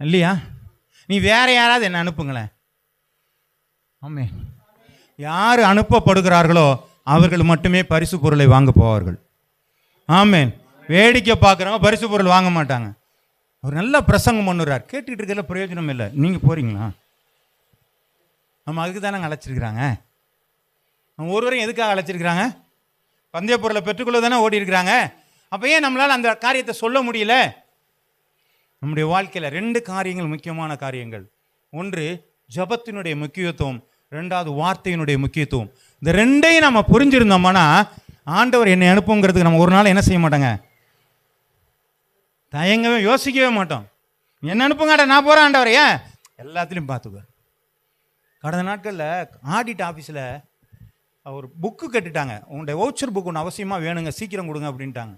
Speaker 1: இல்லையா, நீ வேற யாராவது என்ன அனுப்புங்களேன். ஆமே. யார் அனுப்பப்படுகிறார்களோ அவர்கள் மட்டுமே பரிசு பொருளை வாங்க போவார்கள். ஆமேன். வேடிக்கை பார்க்குறவங்க பரிசு பொருள் வாங்க மாட்டாங்க. அவர் நல்ல பிரசங்கம் பண்ணுறார், கேட்டுக்கிட்டு இருக்கிறதுல பிரயோஜனம் இல்லை. நீங்கள் போகிறீங்களா? நம்ம அதுக்கு தானே அழைச்சிருக்கிறாங்க. நம்ம ஒருவரையும் எதுக்காக அழைச்சிருக்கிறாங்க? பந்தய பொருளை பெற்றுக்கொள்ள தானே ஓடி இருக்கிறாங்க. அப்போ ஏன் நம்மளால் அந்த காரியத்தை சொல்ல முடியல? நம்முடைய வாழ்க்கையில் 2 காரியங்கள் முக்கியமான காரியங்கள். ஒன்று ஜபத்தினுடைய முக்கியத்துவம், 2வது வார்த்தையினுடைய முக்கியத்துவம். இந்த 2ஐயும் நம்ம புரிஞ்சிருந்தோம்னா ஆண்டவர் என்னை அனுப்புங்கிறதுக்கு நம்ம ஒரு நாள் என்ன செய்ய மாட்டோங்க, தயங்கவே யோசிக்கவே மாட்டோம். என்ன அனுப்புங்காட்ட, நான் போகிறேன் ஆண்டவர், ஏன் எல்லாத்துலேயும் பார்த்துக்குவேன். கடந்த நாட்களில் ஆடிட் ஆஃபீஸில் ஒரு புக்கு கட்டுட்டாங்க, உங்களுடைய வவுச்சர் புக் ஒன்று அவசியமாக வேணுங்க, சீக்கிரம் கொடுங்க அப்படின்ட்டாங்க.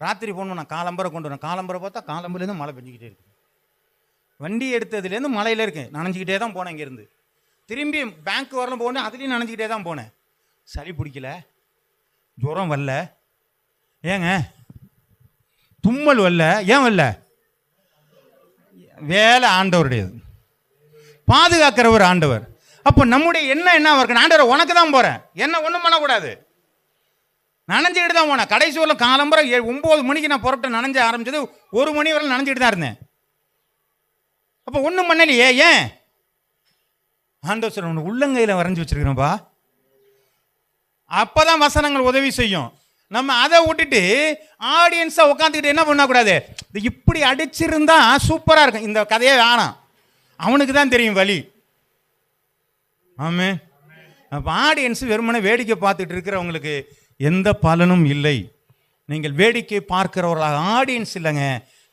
Speaker 1: ராத்திரி போகணும், நான் காலம்பரை கொண்டு வரேன். காலம்பரை பார்த்தா காலம்புலேருந்து மழை பெஞ்சிக்கிட்டே இருக்குது. வண்டி எடுத்ததுலேருந்து மழையில் இருக்கு, நனைஞ்சிக்கிட்டே தான் போனேன். இங்கேருந்து திரும்பி பேங்க் வரலாம் போனேன், அதுலேயும் நனைஞ்சிக்கிட்டே தான் போனேன். சளி பிடிக்கல, ஜுரம் வரல, ஏங்க தும்மல் வரல, ஏன் வரல? வேலை ஆண்டவருடையது, பாதுகாக்கிறவர் ஆண்டவர். அப்போ நம்முடைய என்ன இருக்கு, ஆண்டவர் உனக்கு தான் போகிறேன், என்ன ஒன்றும் பண்ணக்கூடாது. நனைஞ்சிக்கிட்டு தான் போனேன். கடைசி வரலாம் காலம்பரை 9 மணிக்கு நான் புறப்பட்டு நனைஞ்ச ஆரம்பிச்சது, 1 மணி வரை நனைஞ்சிட்டு தான் இருந்தேன். அப்போ ஒன்றும் பண்ணலையே, ஏன்? ஆண்டவர் சார் உனக்கு உள்ளங்கையில் வரைஞ்சி வச்சிருக்கிறேன்ப்பா. அப்போதான் வசனங்கள் உதவி செய்யும். நம்ம அதை விட்டுட்டு ஆடியன்ஸாக உட்காந்துக்கிட்டு என்ன பண்ணக்கூடாது, இது இப்படி அடிச்சிருந்தா சூப்பராக இருக்கும், இந்த கதையே வேணாம், அவனுக்கு தான் தெரியும் வழி. ஆமே. அப்போ ஆடியன்ஸ் வெறுமனே வேடிக்கை பார்த்துட்டு இருக்கிறவங்களுக்கு எந்த பலனும் இல்லை. நீங்கள் வேடிக்கை பார்க்கிறவர்களாக ஆடியன்ஸ் இல்லைங்க,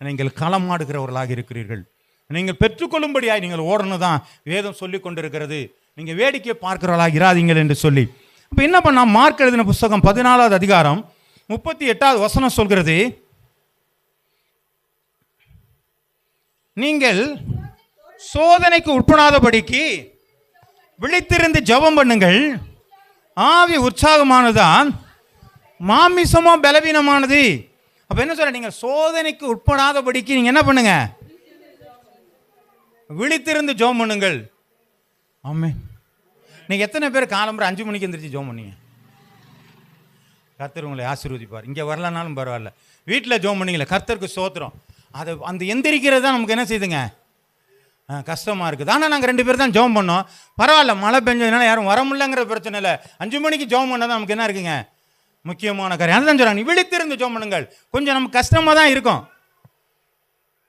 Speaker 1: நீங்கள் களமாடுகிறவர்களாக இருக்கிறீர்கள். நீங்கள் பெற்றுக்கொள்ளும்படியாய் நீங்கள் ஓடணும் தான் வேதம் சொல்லி கொண்டிருக்கிறது. நீங்கள் வேடிக்கை பார்க்கிறவர்களாக இராதீங்கள் என்று சொல்லி. இப்போ என்ன பண்ணா, மார்க் எழுதின புஸ்தகம் 14வது அதிகாரம் 38வது வசனம் சொல்கிறது, நீங்கள் சோதனைக்கு உட்படாதபடிக்கு விழித்திருந்து ஜெபம் பண்ணுங்கள், ஆவி உற்சாகமானதான், மாமிசமோ பலவீனமானது. அப்போ என்ன சொல்ற, நீங்கள் சோதனைக்கு உட்படாதபடிக்கு நீங்கள் என்ன பண்ணுங்க, விழித்திருந்து ஜெபம் பண்ணுங்கள். ஆமென். நீங்கள் எத்தனை பேர் காலம்புற 5 மணிக்கு எந்திரிச்சு ஜெபம் பண்ணீங்க? கர்த்தர் உங்களை ஆசீர்வதிப்பார். இங்கே வரலனாலும் பரவாயில்ல, வீட்டில் ஜெபம் பண்ணீங்களே, கர்த்தருக்கு ஸ்தோத்திரம். அதை அந்த எந்திரிக்கிறது தான் நமக்கு என்ன செய்யுதுங்க, கஷ்டமாக இருக்குது. ஆனால் நாங்கள் 2 பேர் தான் ஜெபம் பண்ணோம், பரவாயில்ல, மழை பெஞ்சதுனால யாரும் வர முடியலங்கிற பிரச்சனை இல்லை. 5 மணிக்கு ஜெபம் பண்ணால் தான் நமக்கு என்ன இருக்குங்க, முக்கியமான காரியம். அதுதான் சொல்கிறாங்க, நீ விழித்திருந்து ஜெபம் பண்ணுங்கள். கொஞ்சம் நமக்கு கஷ்டமாக தான் இருக்கும்,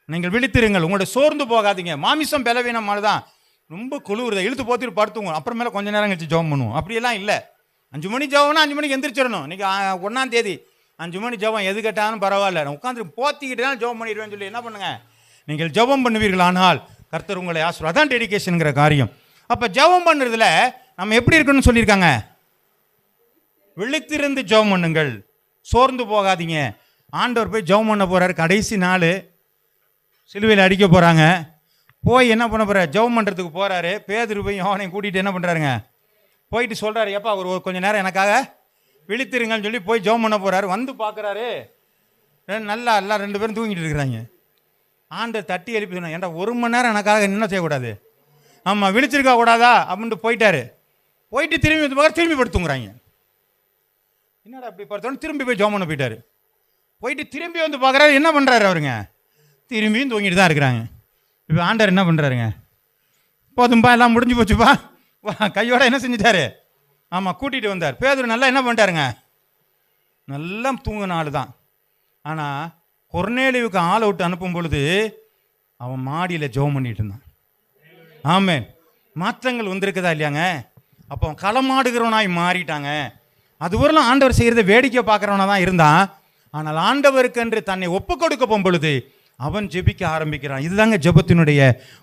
Speaker 1: நீங்கள் விழித்திருங்கள், உங்களோட சோர்ந்து போகாதீங்க. மாமிசம் பலவீனமானது தான், ரொம்ப குளிர்றதை இழுத்து போத்திட்டு படுத்துவோம், அப்புறமேல கொஞ்சம் நேரம் கழிச்சு ஜெபம் பண்ணுவோம். அப்படியெல்லாம் இல்லை. 5 மணி ஜெபம்னா 5 மணிக்கு எந்திரிச்சிடணும். இன்றைக்கி 1ஆம் தேதி 5 மணி ஜெபம் எது கேட்டாலும் பரவாயில்ல, நான் உட்காந்து போத்திக்கிட்டு தான் ஜெபம் பண்ணிடுவேன்னு சொல்லி என்ன பண்ணுங்க, நீங்கள் ஜெபம் பண்ணுவீர்கள், ஆனால் கர்த்தர் உங்களை ஆசீர்வாதம். அதான் டெடிகேஷனுங்கிற காரியம். அப்போ ஜெபம் பண்ணுறதுல நம்ம எப்படி இருக்கணும்னு சொல்லியிருக்காங்க, விழித்திருந்து ஜெபம் பண்ணுங்கள், சோர்ந்து போகாதீங்க. ஆண்டவர் போய் ஜெபம் பண்ண போகிறார், கடைசி நாள் சிலுவையில் அடிக்க போகிறாங்க. போய் என்ன பண்ண போகிறார், ஜெபம் பண்ணுறதுக்கு போகிறாரு. பேதுரு போய் யோவானையும் கூட்டிகிட்டு என்ன பண்ணுறாருங்க, போயிட்டு சொல்கிறாரு, எப்பா ஒரு கொஞ்சம் நேரம் எனக்காக விழித்திருங்கன்னு சொல்லி போய் ஜெபம் பண்ண போகிறாரு. வந்து பார்க்குறாரு, நல்லா எல்லாம் 2 பேரும் தூங்கிட்டு இருக்கிறாங்க. ஆண்டவர் தட்டி எழுப்பி சொன்னா, ஏன்டா 1 மணி நேரம் எனக்காக என்ன செய்யக்கூடாது, ஆமாம் விழிச்சிருக்கா கூடாதா அப்படின்ட்டு போயிட்டாரு. போயிட்டு திரும்பி வந்து பார்க்க, திரும்பி படுத்துங்கிறாங்க. என்னடா அப்படி பார்த்தோன்னு திரும்பி போய் ஜெபம் பண்ண போயிட்டாரு. போயிட்டு திரும்பி வந்து பார்க்குறாரு, என்ன பண்ணுறாரு அவருங்க, திரும்பியும் தூங்கிட்டு தான் இருக்கிறாங்க. இப்போ ஆண்டவர் என்ன பண்ணுறாருங்க, போதும்பா எல்லாம் முடிஞ்சு போச்சுப்பா, கையோட என்ன செஞ்சிட்டாரு, ஆமாம் கூட்டிகிட்டு வந்தார். பேதுரு நல்லா என்ன பண்ணிட்டாருங்க, நல்லா தூங்கின ஆள் தான். ஆனால் கொர்நேலியுவுக்கு ஆளை விட்டு அனுப்பும் பொழுது அவன் மாடியில் ஜெபம் பண்ணிட்டு இருந்தான். ஆமென். மாற்றங்கள் வந்திருக்குதா இல்லையாங்க? அப்போ அவன் களமாடுகிறவனாய் மாறிட்டாங்க. அதுவரையிலும் ஆண்டவர் செய்கிறத வேடிக்கை பார்க்குறவனா தான் இருந்தான். ஆனால் ஆண்டவருக்கென்று தன்னை ஒப்பு கொடுக்க போகும் பொழுது அவன் ஜெபிக்க ஆரம்பிக்கிறான். இதுதாங்க ஜெபத்தினுடைய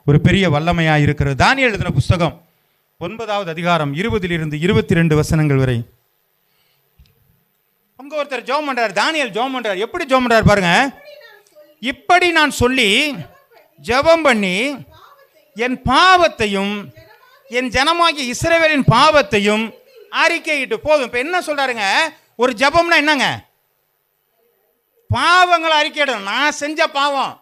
Speaker 1: ஒரு பெரிய வல்லமையாக இருக்கிறது. தானியேல் எழுதின புஸ்தகம் 9வது அதிகாரம் 20 to 22 வசனங்கள் வரை. அங்க ஒருத்தர் ஜெபம் பண்றார், தானியேல் ஜெபம் பண்றார். எப்படி ஜெபம் பண்றார் பாருங்க. இப்படி நான் சொல்லி ஜெபம் பண்ணி என் பாவத்தையும் என் ஜனமாகிய இஸ்ரவேலின் பாவத்தையும் அறிக்கையிட்டு போதும். இப்ப என்ன சொல்றாருங்க, ஒரு ஜெபம்னா என்னங்க, பாவங்களை அறிக்கையிடணும். நான் செஞ்ச பாவம்,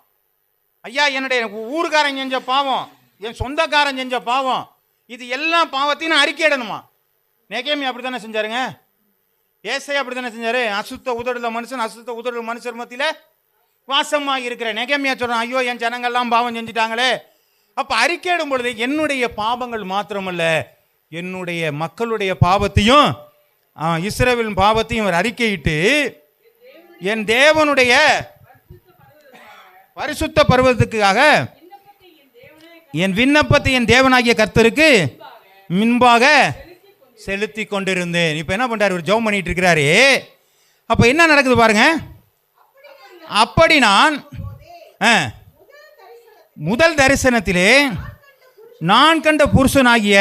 Speaker 1: ஐயா என்னுடைய ஊருக்காரன் செஞ்ச பாவம், என் சொந்தக்காரன் செஞ்ச பாவம், இது எல்லா பாவத்தையும் நான் அறிக்கையிடணுமா? நெகேமியா அப்படி தானே செஞ்சாருங்க, ஏசாயா அப்படி தானே செஞ்சாரு. அசுத்த உதடுள்ள மனுஷன் அசுத்த உதடுள்ள மனுஷர் மத்தியில வாசமாக இருக்கிற நெகேமியா சொல்றான், ஐயோ என் ஜனங்கள்லாம் பாவம் செஞ்சுட்டாங்களே. அப்ப அறிக்கையிடும் பொழுது என்னுடைய பாவங்கள் மாத்திரமல்ல, என்னுடைய மக்களுடைய பாவத்தையும் இஸ்ரவேலின் பாவத்தையும் அவர் அறிக்கையிட்டு என் தேவனுடைய பரிசுத்த பர்வதத்துக்காக என் விண்ணப்பத்தை என் தேவனாகிய கர்த்தருக்கு முன்பாக செலுத்தி கொண்டிருந்தேன். இப்ப என்ன பண்றாரு, ஒரு ஜெபம் பண்ணிட்டு இருக்கிறாரு. அப்ப என்ன நடக்குது பாருங்க. அப்படி நான் முதல் தரிசனத்திலே நான் கண்ட புருஷனாகிய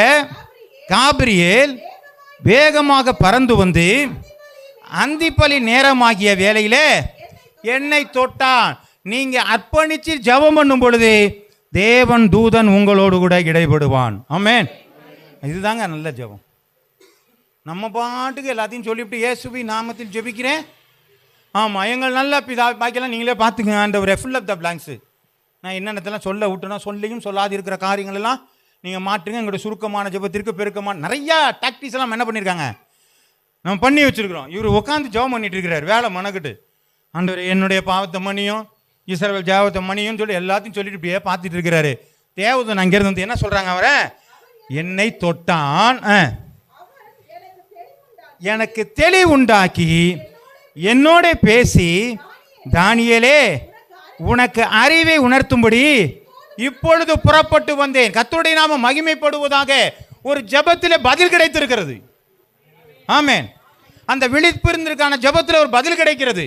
Speaker 1: காபிரியேல் வேகமாக பறந்து வந்து அந்திப்பலி நேரமாகிய வேளையிலே என்னை தொட்டான். நீங்க அர்ப்பணிச்சு ஜெபம் பண்ணும் பொழுது தேவன் தூதன் உங்களோடு கூட இடைபடுவான். ஆமென். இதுதாங்க நல்ல ஜெபம். நம்ம பாட்டுக்கு எல்லாத்தையும் சொல்லிவிட்டு இயேசுவின் நாமத்தில் ஜெபிக்கிறேன், ஆமாம் எங்கள் நல்ல பிதா, பாக்கியெல்லாம் நீங்களே பார்த்துங்க ஆண்டவரே, ஃபுல் ஆஃப் த பிளாங்க்ஸு. நான் என்னென்னத்தெல்லாம் சொல்ல விட்டுனா சொல்லியும் சொல்லாது இருக்கிற காரியங்கள் எல்லாம் நீங்கள் மாற்றுங்க. எங்களுடைய சுருக்கமான ஜெபத்திற்கு பெருக்கமான நிறையா டாக்டிக்ஸ் எல்லாம் என்ன பண்ணியிருக்காங்க, நம்ம பண்ணி வச்சுருக்கிறோம். இவர் உட்காந்து ஜெபம் பண்ணிட்டு இருக்கிறார், வேலை மனக்கிட்டு. ஆண்டவரே என்னுடைய பாவத்தை மணியும் இஸ்ரவேல் ஜெபத்தை மணியும் சொல்லி எல்லாத்தையும் சொல்லிட்டு இப்படியே பார்த்துட்டு இருக்கிறாரு. தேவதூதன் அங்கேருந்து வந்து என்ன சொல்கிறாங்க, அவரை என்னை தொட்டான், எனக்கு தெளிவுண்டாக்கி என்னோட பேசி, தானியேலே உனக்கு அறிவை உணர்த்தும்படி இப்பொழுது புறப்பட்டு வந்தேன், கர்த்தருடைய நாமம் மகிமைப்படுவதாக. ஒரு ஜெபத்திலே பதில் கிடைத்திருக்கிறது. ஆமென். அந்த விழிப்பிருந்திற்கான ஜெபத்தில் ஒரு பதில் கிடைக்கிறது.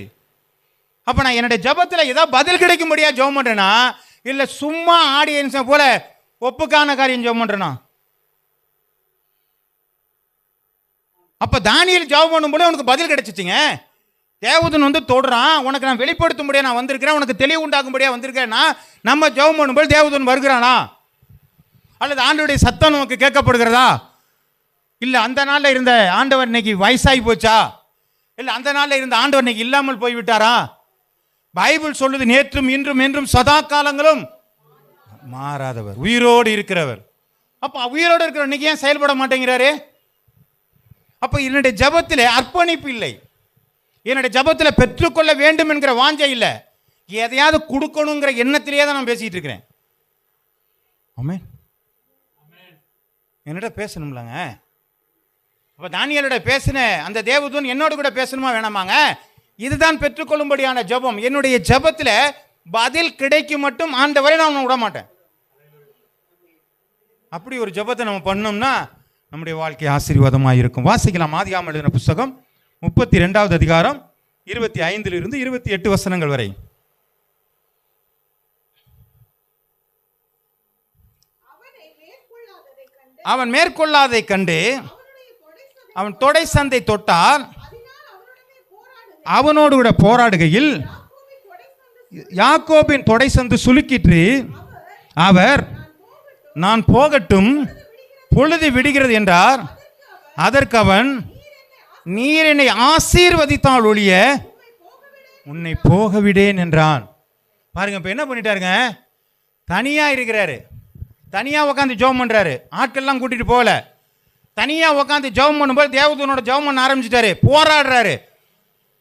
Speaker 1: அப்ப நான் என்னுடைய ஜெபத்தில் ஏதாவது பதில் கிடைக்கும்படியா ஜெபம் பண்றேனா, இல்ல சும்மா ஆடியன்ஸை போல ஒப்புக்கான காரியம் ஜெபம் பண்றேனா? அப்போ தானியேல் ஜெபம் பண்ணும்போது அவனுக்கு பதில் கிடைச்சிச்சுங்க. தேவதூதன் வந்து தொடுறான், உனக்கு நான் வெளிப்படுத்தும்படியா நான் வந்திருக்கிறேன், உனக்கு தெளிவு உண்டாக்கும்படியா வந்திருக்கேன்னா நம்ம ஜெபம் பண்ணும்போது தேவதூதன் வருகிறானா? அல்லது ஆண்டவருடைய சத்தம் நமக்கு கேட்கப்படுகிறதா? இல்லை அந்த நாளில் இருந்த ஆண்டவர் இன்னைக்கு வயசாகி போச்சா? இல்லை அந்த நாளில் இருந்த ஆண்டவர் இன்னைக்கு இல்லாமல் போய்விட்டாரா? பைபிள் சொல்லுது நேற்றும் இன்றும் என்றும் சதா காலங்களும் மாறாதவர், உயிரோடு இருக்கிறவர். அப்போ உயிரோடு இருக்கிற இன்னைக்கு ஏன் செயல்பட மாட்டேங்கிறாரு? அப்போ என்னுடைய ஜபத்தில் அர்ப்பணிப்பு இல்லை, என்னுடைய ஜபத்தில் பெற்றுக்கொள்ள வேண்டும் என்கிற வாஞ்சை இல்லை, எதையாவது கொடுக்கணுங்கிற எண்ணத்திலேயே தான் நான் பேசிட்டு இருக்கிறேன். ஆமென். என்னோட பேசணும்லங்க. அப்போ தானியேலோட பேசின அந்த தேவதூதன் என்னோட கூட பேசணுமா வேணாமாங்க? இதுதான் பெற்றுக்கொள்ளும்படியான ஜபம். என்னுடைய ஜபத்தில் பதில் கிடைக்கும் மட்டும் ஆண்டவரை நான் விட மாட்டேன். அப்படி ஒரு ஜபத்தை நம்ம பண்ணோம்னா நம்முடைய வாழ்க்கை ஆசீர்வாதமாக இருக்கும். வாசிக்கலாம் ஆதியாகமம் எழுதின புஸ்தகம் 32வது அதிகாரம் 25 28 வசனங்கள் வரை. அவன் மேற்கொள்ளாதை கண்டு அவன் தொடை சந்தை தொட்டால் அவனோடு கூட போராடுகையில் யாக்கோபின் தொடை சந்து சுலுக்கிற்று. அவர் நான் போகட்டும், பொழுது விடுகிறது என்றார். அதற்கு அவன், நீர் என்னை ஆசீர்வதித்தால் ஒழிய உன்னை போக விடேன் என்றான். பாருங்க, இப்போ என்ன பண்ணிட்டாருங்க? தனியாக இருக்கிறாரு, தனியாக உட்காந்து ஜெபம் பண்ணுறாரு, ஆட்கள்லாம் கூட்டிகிட்டு போகல, தனியாக உட்காந்து ஜெபம் பண்ணும்போது தேவதூதனோட ஜெபம் பண்ண ஆரம்பிச்சிட்டாரு, போராடுறாரு.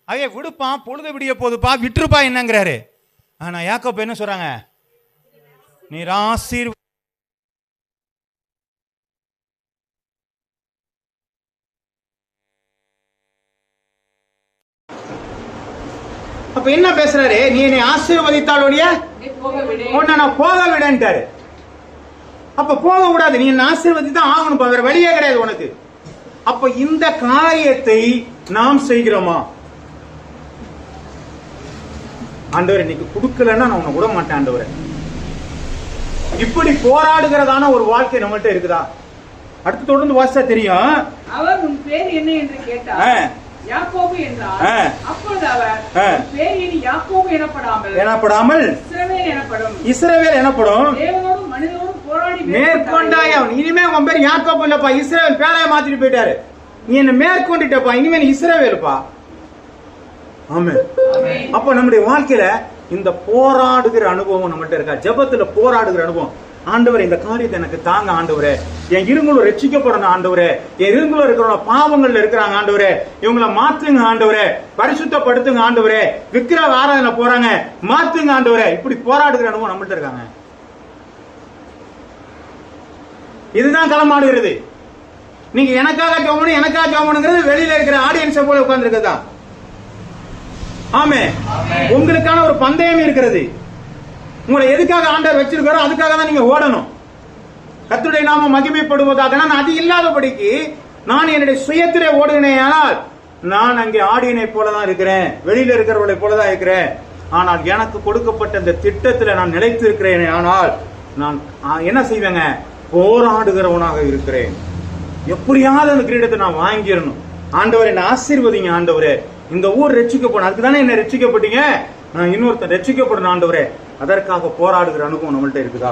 Speaker 1: அவைய விடுப்பான், பொழுது விடிய போதுப்பா, விட்டுருப்பா என்னங்கிறாரு. ஆனால் யாக்கோபு என்ன சொல்கிறாங்க? நீர் ஆசீர்வ அப்ப என்ன பேசுறாரு? நீ என்னை ஆசீர்வதித்தாலுடைய உன்னை நான் போக விடன்ட்டாரு. அப்ப போக விடாது, நீ என்ன ஆசீர்வதித்தான் ஆகணும், வேற வழியே கிடையாது உனக்கு. அப்ப இந்த காரியத்தை நாம் செய்கிறோமா? ஆண்டவர் இன்னைக்கு கொடுக்கலன்னா நான் உன்னை விட மாட்டேன் ஆண்டவரே. இப்படி போராடுகிறதான ஒரு வாழ்க்கை நம்மகிட்ட இருக்குதா? அடுத்து தொடர்ந்து வாசிச்சா தெரியும். அவர் உன் பேர் என்ன என்று கேட்டார். யாக்கோபு என்றார். அப்பொழுது அவர் பேர் இனி யாக்கோபு எனப்படாமல் இஸ்ரவேல் எனப்படும். தேவனோடும் மனிதனோடும் போராடி மேற்கொண்டாயவன். இனிமே உன் பேர் யாக்கோபு இல்லப்பா, இஸ்ரவேல் பேரைய மாத்திட்டு போயிட்டாரு. நீ என்ன மேற்கொண்டுட்டப்பா, இனிமே நீ இஸ்ரவேல்ப்பா. ஆமென். அப்ப நம்முடைய வாழ்க்கையில இந்த போராடுகிற அனுபவம் நம்மகிட்ட இருக்கா? ஜெபத்துல போராடுகிற அனுபவம். ஆண்டவரே, இந்த காரியத்தை எனக்கு தாங்க ஆண்டவரே, என் இருங்களும் ரட்சிக்கப்படணும் ஆண்டவரே, என் இருங்களும் இருக்கிற பாவங்கள்ல இருக்கிறாங்க ஆண்டவரே, இவங்களை மாத்துங்க ஆண்டவரே, பரிசுத்தப்படுத்துங்க ஆண்டவரே, விக்கிரக ஆராதனை போறாங்க மாத்துங்க ஆண்டவரே. இப்படி போராடுகிற அனுபவம் நம்மள்ட்ட இருக்காங்க. இதுதான் களமாடுகிறது. நீங்க எனக்காக ஜெபம் எனக்காக ஜெபம்ங்கிறது வெளியில இருக்கிற ஆடியன்ஸை போல உட்கார்ந்து இருக்கதா? ஆமே, உங்களுக்கான ஒரு பந்தயம் இருக்கிறது. உங்களை எதுக்காக ஆண்டவர் வச்சிருக்காரோ அதுக்காக தான் நீங்க ஓடணும். கர்த்தருடைய நாமம் மகிமைப்படுவதாக. நான் அது இல்லாதபடிக்கு நான் என்னுடைய சுயத்திலே ஓடுகிறேனால் நான் அங்கே ஆடியனை போலதான் இருக்கிறேன், வெளியில இருக்கிறவர்களை போலதான் இருக்கிறேன். ஆனால் எனக்கு கொடுக்கப்பட்ட இந்த திட்டத்தில் நான் நிலைத்து இருக்கிறேன். ஆனால் நான் என்ன செய்வேங்க? போராடுகிறவனாக இருக்கிறேன். எப்படியாவது அந்த கிரீடத்தை நான் வாங்கிடணும். ஆண்டவரை என்ன ஆசீர்வதிங்க ஆண்டவரே, இந்த ஊர் ரட்சிக்கப்படும், அதுக்கு தானே என்ன ரட்சிக்கப்பட்டீங்க, நான் இன்னொருத்தர் ரட்சிக்கப்படணும் ஆண்டவரே. அதற்காக போராடுகிற அனுபவம் நம்மள்ட்ட இருக்குதா?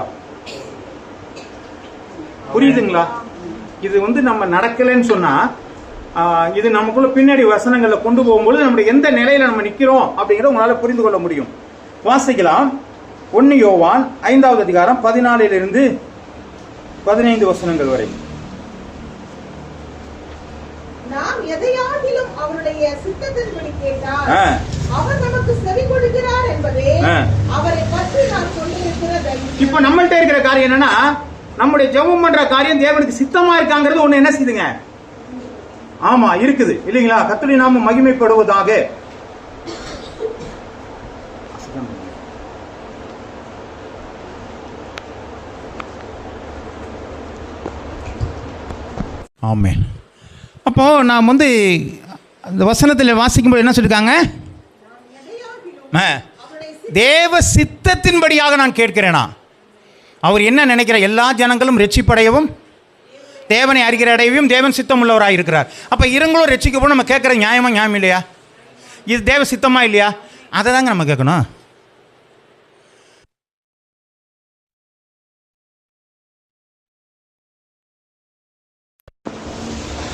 Speaker 1: புரியுதுங்களா? இது நம்ம நடக்கலன்னு சொன்னா இது நமக்குள்ள பின்னாடி வசனங்கள்ல கொண்டு போகும்போது நம்முடைய எந்த நிலையில நம்ம நிக்கிறோம் அப்படிங்கறத உங்களால புரிந்து கொள்ள முடியும். வாசிக்கலாம். 1 யோவான் 5வது அதிகாரம் 14 15 வசனங்கள் வரை.
Speaker 2: நாம் எதையாகிலும் அவருடைய சித்தத்தின்படி கேட்டால் அவர் நமக்கு செவி கொடுக்கிறார் என்பதே அவரை பற்றி நான் சொல்லியிருக்கிறது.
Speaker 1: இப்போ நம்மள்ட்ட இருக்கிற காரியம் என்னன்னா, நம்முடைய ஜெபம் பண்ற காரியம் தேவனுக்கு சித்தமா இருக்காங்கிறது ஒண்ணு என்ன செய்யுதுங்க? ஆமா, இருக்குது இல்லைங்களா? கர்த்தருடைய நாமம் மகிமைப்படுவதாக. ஆமென். அப்போ நாம் அந்த வசனத்தில் வாசிக்கும்போது என்ன சொல்லிருக்காங்க? தேவ சித்தத்தின்படியாக நான் கேட்கிறேனா? அவர் என்ன நினைக்கிற? எல்லா ஜனங்களும் ரட்சிப்படையவும் தேவனை அறிகிற அடைவையும் தேவன் சித்தம் உள்ளவராக இருக்கிறார். அப்போ இருங்களும் ரட்சிக்கப்படும் நம்ம கேட்குற நியாயம் இல்லையா? இது தேவ சித்தமா இல்லையா? அதை தாங்க நம்ம கேட்கணும்.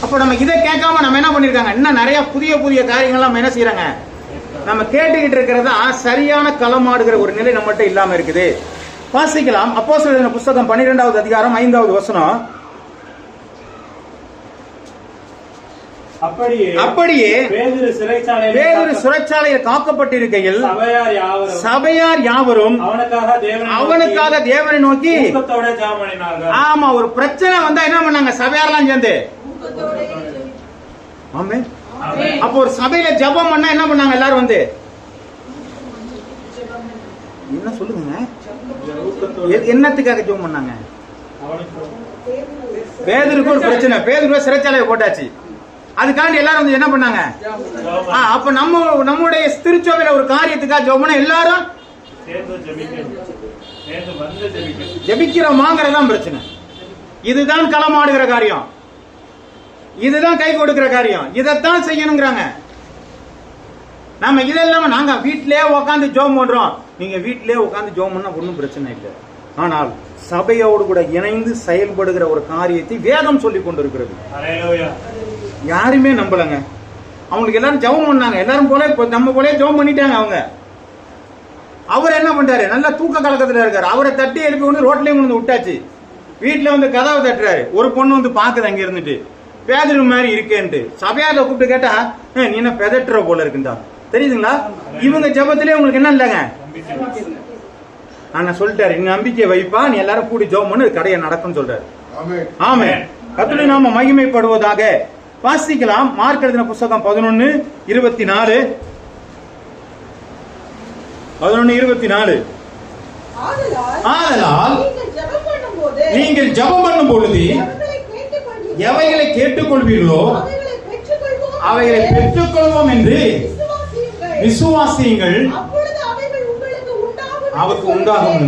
Speaker 1: அப்போ நம்ம இதை கேட்காம நம்ம என்ன பண்ணியிருக்காங்க, இன்னும் நிறைய புதிய புதிய காரியங்கள்லாம் நம்ம என்ன செய்யறாங்க, நம்ம கேட்டுக்கிட்டு இருக்கிறதா சரியான களமாடுகிற ஒரு நிலை நம்மகிட்ட இல்லாம இருக்குது. வாசிக்கலாம். அப்போஸ்தலர் புத்தகம் 12வது அதிகாரம் 5வது வசனம். அப்படியே பேதுரு சிறைச்சாலையில் காக்கப்பட்டிருக்கையில் சபையார் யாவரும் அவனுக்காக தேவனை நோக்கி ஆமா ஒரு பிரச்சனை வந்தா என்ன பண்ணாங்க, சபையாரெல்லாம் சேர்ந்து. ஆமென். அப்போ ஒரு சபையில ஜெபம் பண்ணா என்ன பண்ணாங்க, எல்லாரும் வந்து என்ன சொல்லுங்க, என்னத்துக்காக ஜெபம் பண்ணாங்க? பேதுருக்கு ஒரு பிரச்சனை, பேதுரு சிறைச்சாலையை போட்டாச்சு, அதுக்காண்டி எல்லாரும் வந்து என்ன பண்ணாங்க? அப்ப நம்முடைய திருச்சபையில ஒரு காரியத்துக்காக ஜெபம் பண்ணா எல்லாரும் ஜெபிக்கிறோமாங்கிறதான் பிரச்சனை. இதுதான் களமாடுகிற காரியம், இதுதான் கை கொடுக்கிற காரியம், இதைத்தான் செய்யணுங்கிறாங்க. நம்ம இதெல்லாம் நாங்க வீட்டிலே உட்காந்து ஜெபம் பண்றோம். நீங்க வீட்டிலே உட்காந்து ஜெபம் பண்ணா ஒன்றும் பிரச்சனை இல்லை. ஆனால் சபையோடு கூட இணைந்து செயல்படுகிற ஒரு காரியத்தை வேதம் சொல்லி கொண்டிருக்கிறது. யாருமே நம்பலங்க. அவங்களுக்கு எல்லாரும் ஜெபம் பண்ணாங்க, எல்லாரும் போல நம்ம போல ஜெபம் பண்ணிட்டாங்க. அவர் என்ன பண்றாரு, நல்லா தூக்க கலக்கத்துல இருக்காரு. அவரை தட்டி எழுப்பி கொண்டு ரோட்லயும் கொண்டு விட்டாச்சு. வீட்டுல வந்து கதவை தட்டுறாரு. ஒரு பொண்ணு வந்து பாக்குது அங்க இருந்துட்டு, பேதரு மாதிரி இருக்கேன்ட்டு. சபையார கூப்பிட்டு கேட்டா, நீ என்ன பெதட்டுற போல இருக்குண்டா. தெரியுதுங்களா? இவங்க ஜெபத்திலே உங்களுக்கு என்ன இல்லைங்க, நான் சொல்லிட்டாரு, நீ நம்பிக்கை வைப்பா, நீ எல்லாரும் கூடி ஜெபம் பண்ணு, கடையை நடக்கும் சொல்றாரு. ஆமென். கர்த்தருடைய நாமம் மகிமைப்படுவதாக. வாசிக்கலாம். மார்க் எழுதின புத்தகம் 11:24. 11:24. ஆதலால் நீங்கள் ஜெபம் பண்ணும் பொழுது எவைகளை கேட்டுக்கொள்வீர்களோ அவைகளை பெற்றுக்கொள்வோம் என்று விசுவாசியுங்கள், அவருக்கு உண்டாகும்.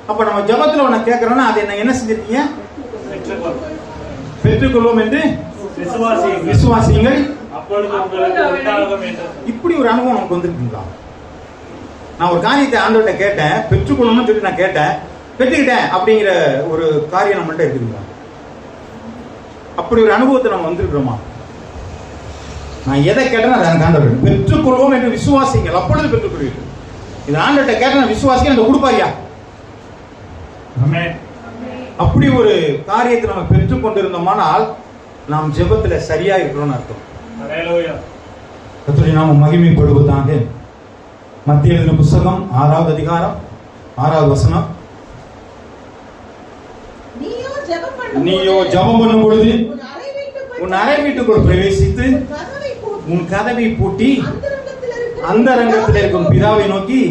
Speaker 1: அப்ப நம்ம ஜெபத்துல ஒண்ணு கேட்கிறோம்னா அது என்ன செஞ்சிருக்கீங்க? பெற்றுக்கொள்வோம் என்று விசுவாசியுங்கள். இப்படி ஒரு அனுபவம் நமக்கு வந்திருக்குங்களா? நான் ஒரு காரியத்தை ஆண்டவர்கிட்ட கேட்டேன், பெற்றுக்கொள்ளணும்னு சொல்லி நான் கேட்டேன், பெற்றுக்கிட்டேன் அப்படிங்கிற ஒரு காரியம் நம்மள்ட்ட இருக்குதுங்களா? அப்படி ஒரு அனுபவத்தை நம்ம வந்திருக்கிறோமா? நான் எதை கேட்டேன் அதை ஆண்டவர் பெற்றுக்கொள்வோம் என்று விசுவாசிங்கள், அப்பொழுது பெற்றுக்கொள்வீர்கள். இது ஆண்டவர்கிட்ட கேட்டேன், விசுவாசிக்க அந்த கொடுப்பாரியா? அப்படி ஒரு காரியத்தை நம்ம பெற்றுக் கொண்டிருந்தோமானால் நாம் ஜெபத்துல சரியா இருக்கிறோம்னு அர்த்தம். கர்த்தருடைய நாமம் மகிமைப்படுவதாக. மத்திய எழுதின புத்தகம் 6வது அதிகாரம் 6வது வசனம். நீயோ ஜெபம் பண்ணும் பொழுது உன் அறை வீட்டுக்குள் பிரவேசித்து உன் கதவை பூட்டி அந்தரங்கத்தில் இருக்கும் பிதாவை நோக்கி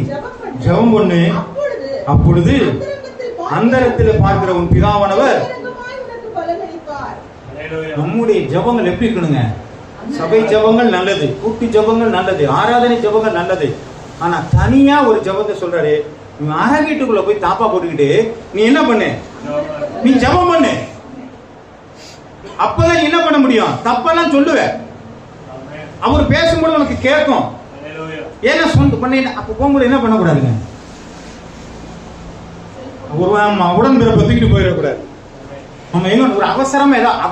Speaker 1: ஜெபம் பண்ணு. அப்பொழுது அந்தரத்தில் பார்க்கிற உன் பிதாவானவர். நம்முடைய ஜெபங்கள் எப்படி இருக்கணுங்க? சபை ஜெபங்கள் நல்லது, கூட்டு ஜெபங்கள் நல்லது, ஆராதனை ஜெபங்கள் நல்லது. ஆனா தனியா ஒரு ஜெபத்தை சொல்றாரு, நீ அறை வீட்டுக்குள்ள போய் தாப்பா போட்டுக்கிட்டு நீ என்ன பண்ணு, நீ ஜெபம் பண்ணு. அப்பதான் என்ன பண்ண முடியும்? தப்பெல்லாம் சொல்லுவ, அவர் பேசும்போது உனக்கு கேட்கும். ஏன்னா சொந்த பண்ண அப்ப போகும்போது என்ன பண்ணக்கூடாதுங்க, உடன்பிறப்பை தூக்கிட்டு போயிடக்கூடாது. நம்ம எங்க ஒரு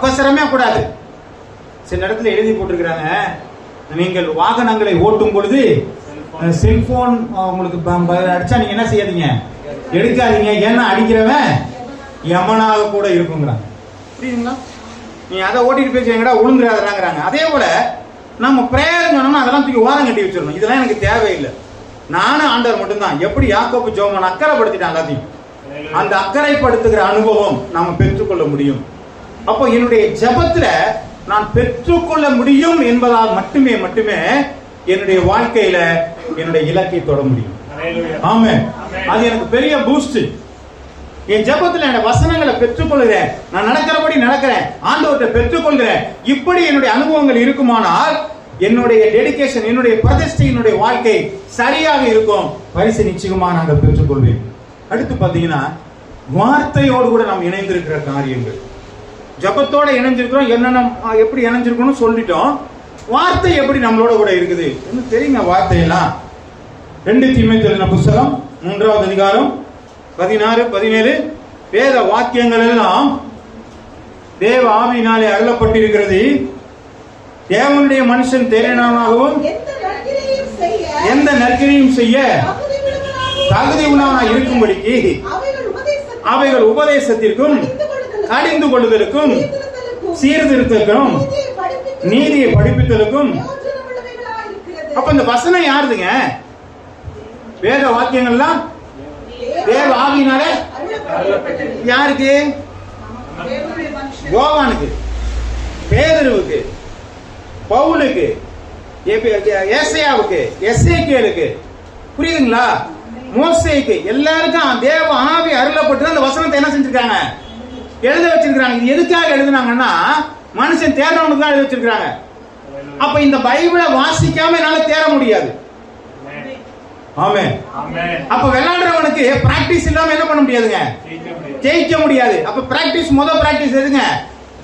Speaker 1: அவசரமே கூடாது. சில இடத்துல எழுதி போட்டிருக்கிறாங்க, நீங்கள் வாகனங்களை ஓட்டும் பொழுது செல்போன் உங்களுக்கு அடிச்சா நீங்க என்ன செய்யாதீங்க, எடுக்காதீங்க. ஏன்னா அடிக்கிறவன் யமனாக கூட இருக்குங்கிறாங்க. புரியுதுங்களா? நீ அதை ஓட்டிட்டு பேசுறீங்கடா உளுந்துறாங்கிறாங்க. அதே போல நம்ம பிரேயர் சொன்னோம்னா அதெல்லாம் தூக்கி ஓரம் கட்டி வச்சிடணும். இதெல்லாம் எனக்கு தேவையில்லை, நானும் ஆண்டவர் மட்டும்தான். எப்படி யாக்கோபு ஜெபம் அக்கறைப்படுத்திட்டான் எல்லாத்தையும், அந்த அக்கறைப்படுத்துகிற அனுபவம் நாம பெற்றுக்கொள்ள முடியும். அப்போ என்னுடைய ஜெபத்துல நான் பெற்றுக்கொள்ள முடியும் என்பதால் மட்டுமே என்னுடைய வாழ்க்கையில என்னுடைய இலக்கை தொட முடியும். ஆமென். அது எனக்கு பெரிய பூஸ்ட். என் ஜெபத்துல என்னுடைய வசனங்களை பெற்றுக்கொள்கிறேன், நான் நடக்கிறபடி நடக்கிறேன், ஆண்டவரை பெற்றுக்கொள்கிறேன். இப்படி என்னுடைய அனுபவங்கள் இருக்குமானால் என்னுடைய டெடிகேஷன், என்னுடைய பிரதிஷ்டை, என்னுடைய வாழ்க்கை சரியாக இருக்கும். பரிசு நிச்சயமா நாங்கள் பெற்றுக்கொள்வேன். அடுத்து பாத்தீங்கன்னா வார்த்தையோடு கூட நாம் இணைந்திருக்கிற காரியங்கள். ஜபத்தோட இணைஞ்சிருக்கிறோம், என்னென்ன எப்படி இணைஞ்சிருக்கணும் சொல்லிட்டோம். வார்த்தை எப்படி நம்மளோட கூட இருக்குது இன்னும் தெரியுங்க. வார்த்தையெல்லாம் 2 தீமோத்தேயு புத்தகம் 3வது அதிகாரம் 16, 17 வேத வாக்கியங்கள் எல்லாம் தேவ ஆவியினாலே அருளப்பட்டிருக்கிறது. தேவனுடைய மனுஷன் தேறினவனாகவும் எந்த நற்கிரியும் செய்ய தகுதி உள்ளவனாக இருக்கும்படிக்கு அவைகள் உபதேசத்திற்கும் கடிந்து கொள்ளுதலுக்கும் சீர்திருத்தலுக்கும் நீதியை படிப்பித்தலுக்கும். அப்ப இந்த வசனம் யாருதுங்க? வேத வாக்கியங்கள்லாம் தேவ ஆவியினாலே யாருக்கு? யோவானுக்கு, பேதுருவுக்கு, பவுலுக்கு, ஏசாயாவுக்கு, எசேக்கியேலுக்கு, புரியுதுங்களா? மோசேக்கு, எல்லாருக்கும் தேவ ஆவி அருளப்பட்டு அந்த வசனத்தை என்ன செஞ்சிருக்காங்க? எழுத வச்சிருக்காங்க. இது எதுக்காக எழுதுனாங்கன்னா மனுஷன் தேர்றவனுக்கு தான் எழுத வச்சிருக்காங்க. அப்ப இந்த பைபிளை வாசிக்காம என்னால தேர முடியாது. ஆமென். அப்ப விளையாடுறவனுக்கு பிராக்டிஸ் இல்லாம என்ன பண்ண முடியாதுங்க? ஜெயிக்க முடியாது. அப்ப பிராக்டிஸ், பிராக்டிஸ் எதுங்க?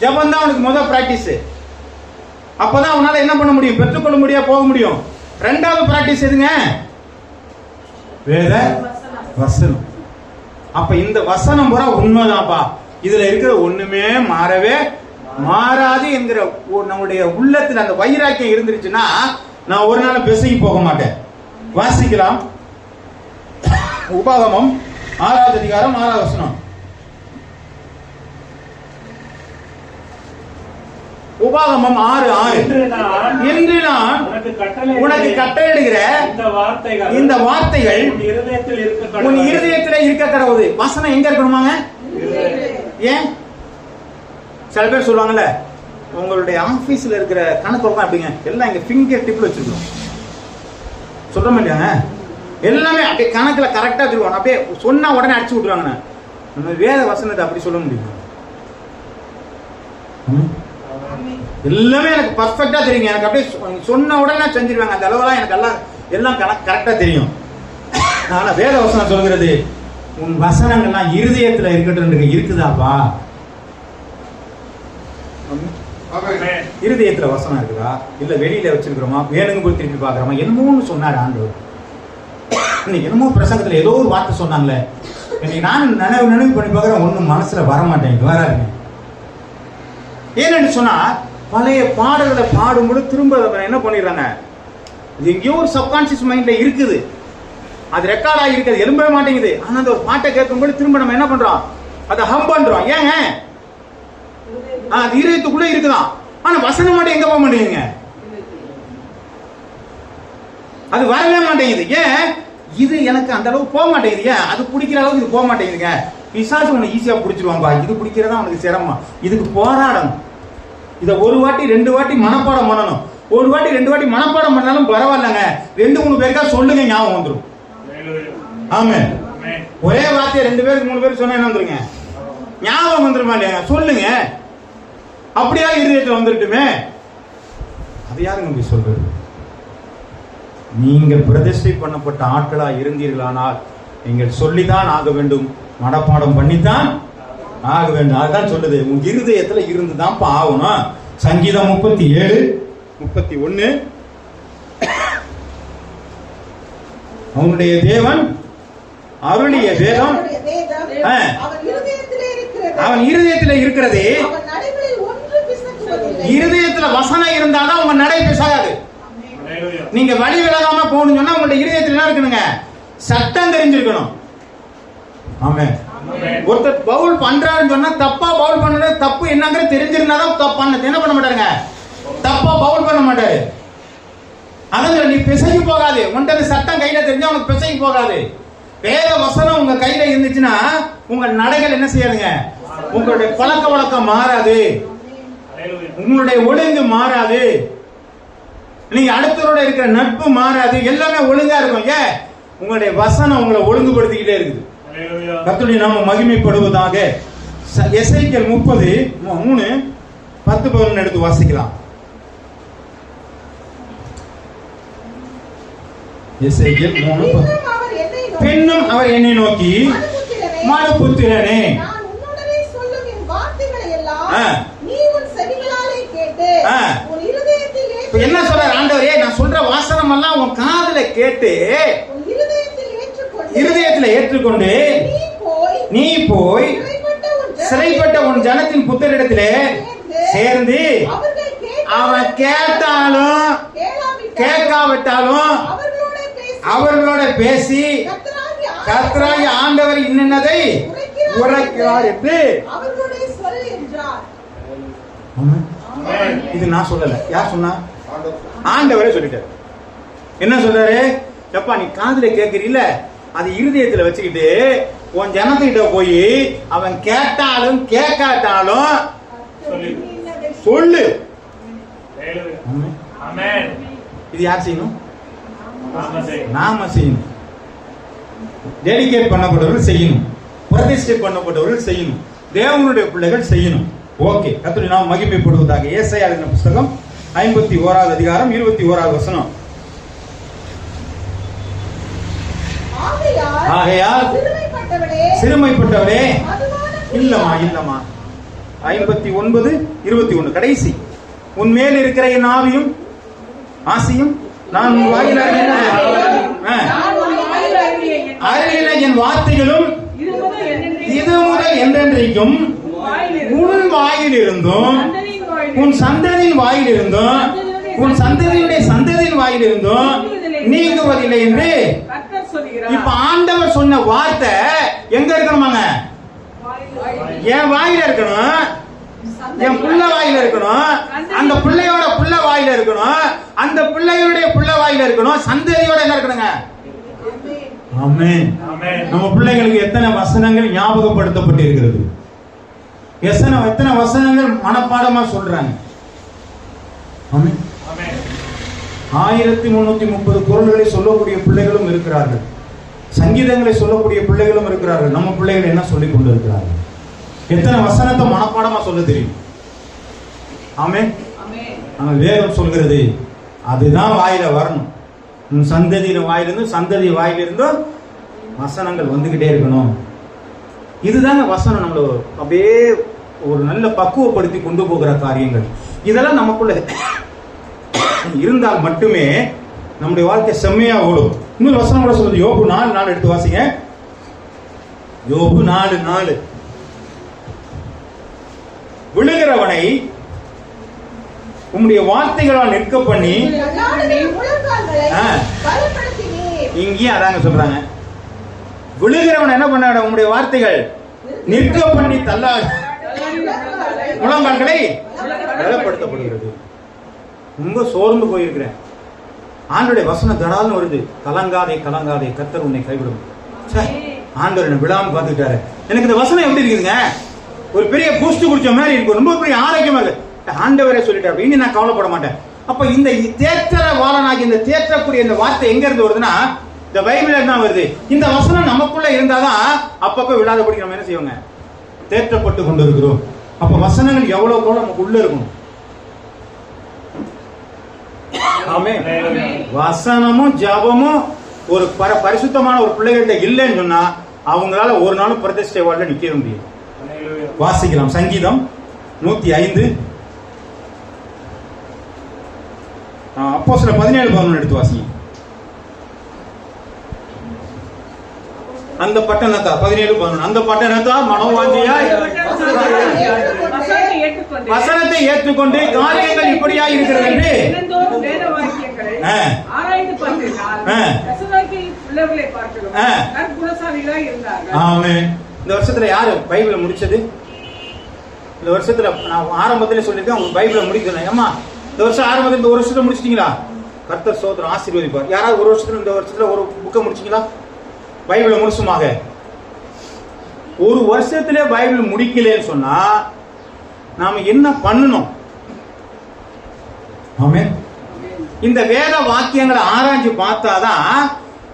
Speaker 1: ஜபம் தான் அவனுக்கு பிராக்டிஸ். அப்பதான் அவனால என்ன பண்ண முடியும்? பெற்றுக்கொள்ள முடியாது, போக முடியும். 2வது பிராக்டிஸ் எதுங்க? வேத வசனம். அப்ப இந்த வசனம் பூரா உண்மைதான்ப்பா, இதுல இருக்கிற ஒண்ணுமே மாறவே மாறாது என்கிற நம்முடைய உள்ளத்துல அந்த வைராக்கியம் இருந்துருச்சுன்னா நான் ஒரு நாள் பேசிக்கு போக மாட்டேன். வாசிக்கலாம். உபாகமம் 6வது அதிகாரம் 6வது வசனம். உபாகமம் 6:6 என்று நான் உனக்கு கட்டளையிடுகிற இந்த வார்த்தைகள் உன் இருதயத்தில் இருக்க கடவுது. வசனம் எங்க இருக்கணுமாங்க? ஏன் சில பேர் சொல்லுவாங்கல்ல, உங்களுடைய ஆபீஸ்ல இருக்கிற கணக்கு அப்படிங்க எல்லாம் எங்க ஃபிங்கர் டிப்ல வச்சிருக்கோம் சொல்றோம் இல்லையாங்க? எல்லாமே அப்படியே கணக்குல கரெக்டா வச்சிருக்கோம். அப்படியே சொன்னா உடனே அடிச்சு விட்டுருவாங்க. நம்ம வேத வசனத்தை அப்படி சொல்ல முடியும்? எல்லாமே எனக்கு பர்ஃபெக்டா தெரியுங்க. எனக்கு அப்படியே சொன்ன உடனே செஞ்சிருவாங்க. அந்த அளவுலாம் எனக்கு எல்லாம் கரெக்டா தெரியும். ஆனா வேத வசனம் சொல்கிறது உன் வசனங்கள்லாம் இருதயத்துல இருக்கட்டும். இருக்குதாப்பா? இருதயத்துல வசனம் இருக்குதா இல்ல வெளியில வச்சிருக்கிறோமா? வேணுங்க போய் திருப்பி பாக்குறோமா? என்னமோன்னு சொன்னாரு ஆண்டவர். என்னமோ பிரசங்கத்துல ஏதோ ஒரு வார்த்தை சொன்னாங்களே, நான் நினைவு பண்ணி பாக்குறேன், ஒண்ணும் மனசுல வர மாட்டேங்குது, வராதுங்க. ஏன்னு சொன்னா பழைய பாடல்களை பாடும்போது திரும்ப என்ன பண்ணிடுறாங்க, எங்கேயோ ஒரு சப்கான்சியஸ் மைண்ட்ல இருக்குது, அது ரெக்கார்ட் ஆகி இருக்குது, எழும்பவே மாட்டேங்குது. ஆனா அந்த ஒரு பாட்டை கேட்கும்போது திரும்ப நம்ம என்ன பண்றோம், அதை ஹம் பண்றோம். ஏங்க அது இதயத்துக்குள்ள இருக்குதான், ஆனா வசனம் மட்டும் எங்க போக மாட்டேங்குதுங்க, அது வரவே மாட்டேங்குது. ஏன் இது எனக்கு அந்த அளவுக்கு போக மாட்டேங்குது, ஏன் அது பிடிக்கிற அளவுக்கு இது போக மாட்டேங்குதுங்க. பிசாசு உனக்கு ஈஸியா பிடிச்சிருவான்பா, இது பிடிக்கிறதா உனக்கு சிரமம், இதுக்கு போராடணும். இதை ஒரு வாட்டி 2 வாட்டி மனப்பாடம் பண்ணணும். ஒரு வாட்டி 2 வாட்டி மனப்பாடம் பண்ணாலும் பரவாயில்லங்க, 2-3 பேருக்கா சொல்லுங்க, ஞாபகம் வந்துடும். ஆமே, ஒரே வார்த்தையை 2 பேருக்கு 3 பேருக்கு சொன்னா என்ன வந்துருங்க, ஞாபகம் வந்துருமா இல்லையா? சொல்லுங்க, அப்படியா இருதயத்தில் வந்துட்டுமே. அது யாருங்க போய் சொல்றது? நீங்கள் பிரதிஷ்டை பண்ணப்பட்ட ஆட்களா இருந்தீர்களானால் நீங்கள் சொல்லித்தான் ஆக வேண்டும், மனப்பாடம் பண்ணித்தான் ஆக வேண்டும். அதுதான் சொல்லுது, உங்க இருதயத்துல இருந்துதான் ஆகணும். சங்கீதம் 37:31 அவனுடைய தேவன் அருளிய வேதம் அவன் இருதயத்தில் இருக்கிறது. இருதயத்துல வசனம் இருந்தாதான் உங்க நடை பிசகாது. நீங்க வழி விலகாம போகணும்னு சொன்னா உங்களுடைய இருதயத்தில் என்ன இருக்கணுங்க, சட்டம் தெரிஞ்சிருக்கணும். ஆமே, ஒருத்தர் பவுல் பண்றாருன்னு சொன்னா தப்பா பவுல் பண்ணது தப்பு என்னங்கிற தெரிஞ்சிருந்தாதான் தப்பு என்ன பண்ண மாட்டாருங்க, தப்பா பவுல் பண்ண மாட்டாரு. அதான் நீ பிசகி போகாது, உன்கிட்ட சட்டம் கையில தெரிஞ்சா உனக்கு பிசகி போகாது. வேத வசனம் உங்க கையில இருந்துச்சுன்னா உங்க நடைகள் என்ன செய்யாதுங்க, உங்களுடைய பழக்க வழக்கம் மாறாது, உங்களுடைய ஒழுங்கு மாறாது, நீங்க அடுத்தவரோட இருக்கிற நட்பு மாறாது, எல்லாமே ஒழுங்கா இருக்கும். ஏன், உங்களுடைய வசனம் உங்களை ஒழுங்குபடுத்திக்கிட்டே இருக்குது. கர்த்தருடைய நாமம் மகிமைப்படுவதாக. எசேக்கியேல் 30:3-10-11 எடுத்து வாசிக்கலாம். எசேக்கியேல் 3:10. பின்னும் அவர் என்னை நோக்கி, மனுபுத்திரனே,
Speaker 2: நீ உன் செவிகளாலே கேட்டு உன் இருதயத்தில்
Speaker 1: இப்ப என்ன சொல்றார் ஆண்டவரே? நான் சொல்ற வாசனம் எல்லாம் உன் காதுல கேட்டு
Speaker 2: உன் இருதயத்தில்
Speaker 1: ஏற்றுக்கொண்டு நீ போய் சிறைப்பட்ட உன் ஜனத்தின் புத்தரிடத்திலே சேர்ந்து அவன் கேட்டாலும் கேட்காவிட்டாலும் அவர்களோட பேசி கர்த்தராகிய ஆண்டவர் இன்னதை உரைக்கிறார் என்று. இது நான் சொல்லல, யார் சொன்னா? ஆண்டவரே சொல்லிட்டாரு. என்ன சொல்றாரு? எப்பா நீ காதுல கேட்கிறீல்ல, அது இருதயத்துல வச்சுக்கிட்டு உன் ஜனத்திட்ட போய் அவன் கேட்டாலும் கேட்காட்டாலும் சொல்லு. இது யார் செய்யணும்? நாம செய்யணும். டெடிகேட் பண்ணப்பட்டவர்கள் செய்யணும், பிரதிஷ்டை பண்ணப்பட்டவர்கள் செய்யணும், தேவனுடைய பிள்ளைகள் செய்யணும். ஓகே, கர்த்தருடைய நாமம் மகிமைப்படுவதாக. ஏசாயா எழுதின புத்தகம் 51வது அதிகாரம் 21வது வசனம். ஆகையால் சிறுமைப்பட்டவரே, இல்லம்மா 59:21 கடைசி. உன் மேல் இருக்கிற என் ஆவியும் ஆசையும் நான் உன் வாயில் அறிகிற என் வார்த்தைகளும் இது முதல் என்றென்றைக்கும் உன் வாயில் இருந்தும் உன் சந்ததியின் வாயில் இருந்தும் உன் சந்ததியுடைய சந்ததியின் வாயில் இருந்தும் நீங்குவதில்லை என்று. இப்ப ஆண்டவர் சொன்ன வார்த்தை எங்க இருக்கணுமாங்க? என் வாயில இருக்கணும், என் புள்ள வாயில இருக்கணும், அந்த பிள்ளையோட புள்ள வாயில இருக்கணும், அந்த பிள்ளையுடைய புள்ள வாயில இருக்கணும், சந்ததியோட என்ன இருக்கணுங்க? ஆமென். நம்ம பிள்ளைகளுக்கு எத்தனை வசனங்கள் ஞாபகப்படுத்தப்பட்டு இருக்கிறது, எத்தனை வசனங்கள் மனப்பாடமா சொல்றாங்க. ஆமென். 1330 குறள்களை சொல்லக்கூடிய பிள்ளைகளும் இருக்கிறார்கள், சங்கீதங்களை சொல்லக்கூடிய பிள்ளைகளும் இருக்கிறார்கள். நம்ம பிள்ளைகள் என்ன சொல்லிக் கொண்டு இருக்கிறார்கள்? எத்தனை வசனத்தை மனப்பாடமா சொல்ல தெரியும்? ஆமென். வேதம் சொல்கிறது அதுதான் வாயில வரணும். உன் சந்ததியின் வாயிலிருந்து சந்ததி வாயிலிருந்து வசனங்கள் வந்துகிட்டே இருக்கணும். இதுதாங்க வசனம் நம்மள அப்படியே ஒரு நல்ல பக்குவப்படுத்தி கொண்டு போகிற காரியங்கள். இதெல்லாம் நமக்குள்ள இருந்தால் மட்டுமே நம்முடைய வாழ்க்கை செம்மையா ஓடும். இன்னொரு வசனம் கூட சொல்லுது, யோபு 4:4 எடுத்து வாசிங்க. யோபு 4:4. விழுகிறவனை உம்முடைய வார்த்தைகளால் நிற்க பண்ணி, இங்கேயும் அதாங்க சொல்றாங்க, விழுகிறவன் என்ன பண்ண உம்முடைய வார்த்தைகள் நிற்க பண்ணி தள்ளாட முழங்கால்களை பலப்படுத்தப்படுகிறது. ரொம்ப சோர்ந்து போயிருக்கிறேன், ஆண்டவருடைய வசனம் தடால்னு வருது, கலங்காதே கலங்காதே கர்த்தர் உன்னை கைவிடும். ஆண்டவர் என்ன விடாம பார்த்துக்கிட்டாரு. எனக்கு இந்த வசனம் எப்படி இருக்குதுங்க? ஒரு பெரிய பூஸ்ட் குடிச்ச மாதிரி இருக்கும், ரொம்ப பெரிய ஆரோக்கியமா இருக்கு. ஆண்டவரே சொல்லிட்டாரு, இனி நான் கவலைப்பட மாட்டேன். அப்ப இந்த தேற்ற வாழனாகி இந்த தேற்றக்கூடிய இந்த வார்த்தை எங்க இருந்து வருதுன்னா இந்த பைபிள்ல தான் வருது. இந்த வசனம் நமக்குள்ள இருந்தாதான் அப்பப்ப விடாதபடி நம்ம என்ன செய்வோங்க, தேற்றப்பட்டு கொண்டு இருக்கிறோம். அப்ப வசனங்கள் எவ்வளவு கூட நமக்கு உள்ள இருக்கணும். ஆமென். வசனமும் ஜபமும் ஒரு பரிசுத்தமான ஒரு பிள்ளைகிட்ட இல்லைன்னு சொன்னா அவங்களால ஒரு நாளும் பிரதிஷ்டை வாழ்ல நிக்க முடியும். வாசிக்கலாம், சங்கீதம் 105 அப்போஸ்தலர் 17:11 எடுத்து வாசிங்க. அந்த பட்டணத்தா 17:11 அந்த பட்டணத்தா மனோவாஞ்சியாய் வசனத்தை ஏற்றுக்கொண்டு காரியங்கள் இப்படியா இருக்கிறது என்று இந்த வருஷத்துல யாரு பைபிளை முடிச்சது? இந்த வருஷத்துல நான் ஆரம்பத்திலே சொல்லியிருக்கேன், உங்களுக்கு பைபிளை முடிக்கணும். ஏமா இந்த வருஷம் ஆரம்பத்தில் இந்த ஒரு வருஷத்துல முடிச்சிட்டீங்களா? கர்த்தர் சோதரம் ஆசீர்வதிப்பார். யாராவது ஒரு வருஷத்துல இந்த வருஷத்துல ஒரு புக்கை முடிச்சிங்களா? பைபிளை முழுசுமாக ஒரு வருஷத்திலே பைபிள் முடிக்கலன்னு சொன்னா நாம என்ன பண்ணணும்? ஆமென். இந்த வேத வாக்கியங்களை ஆராய்ச்சி பார்த்தாதான்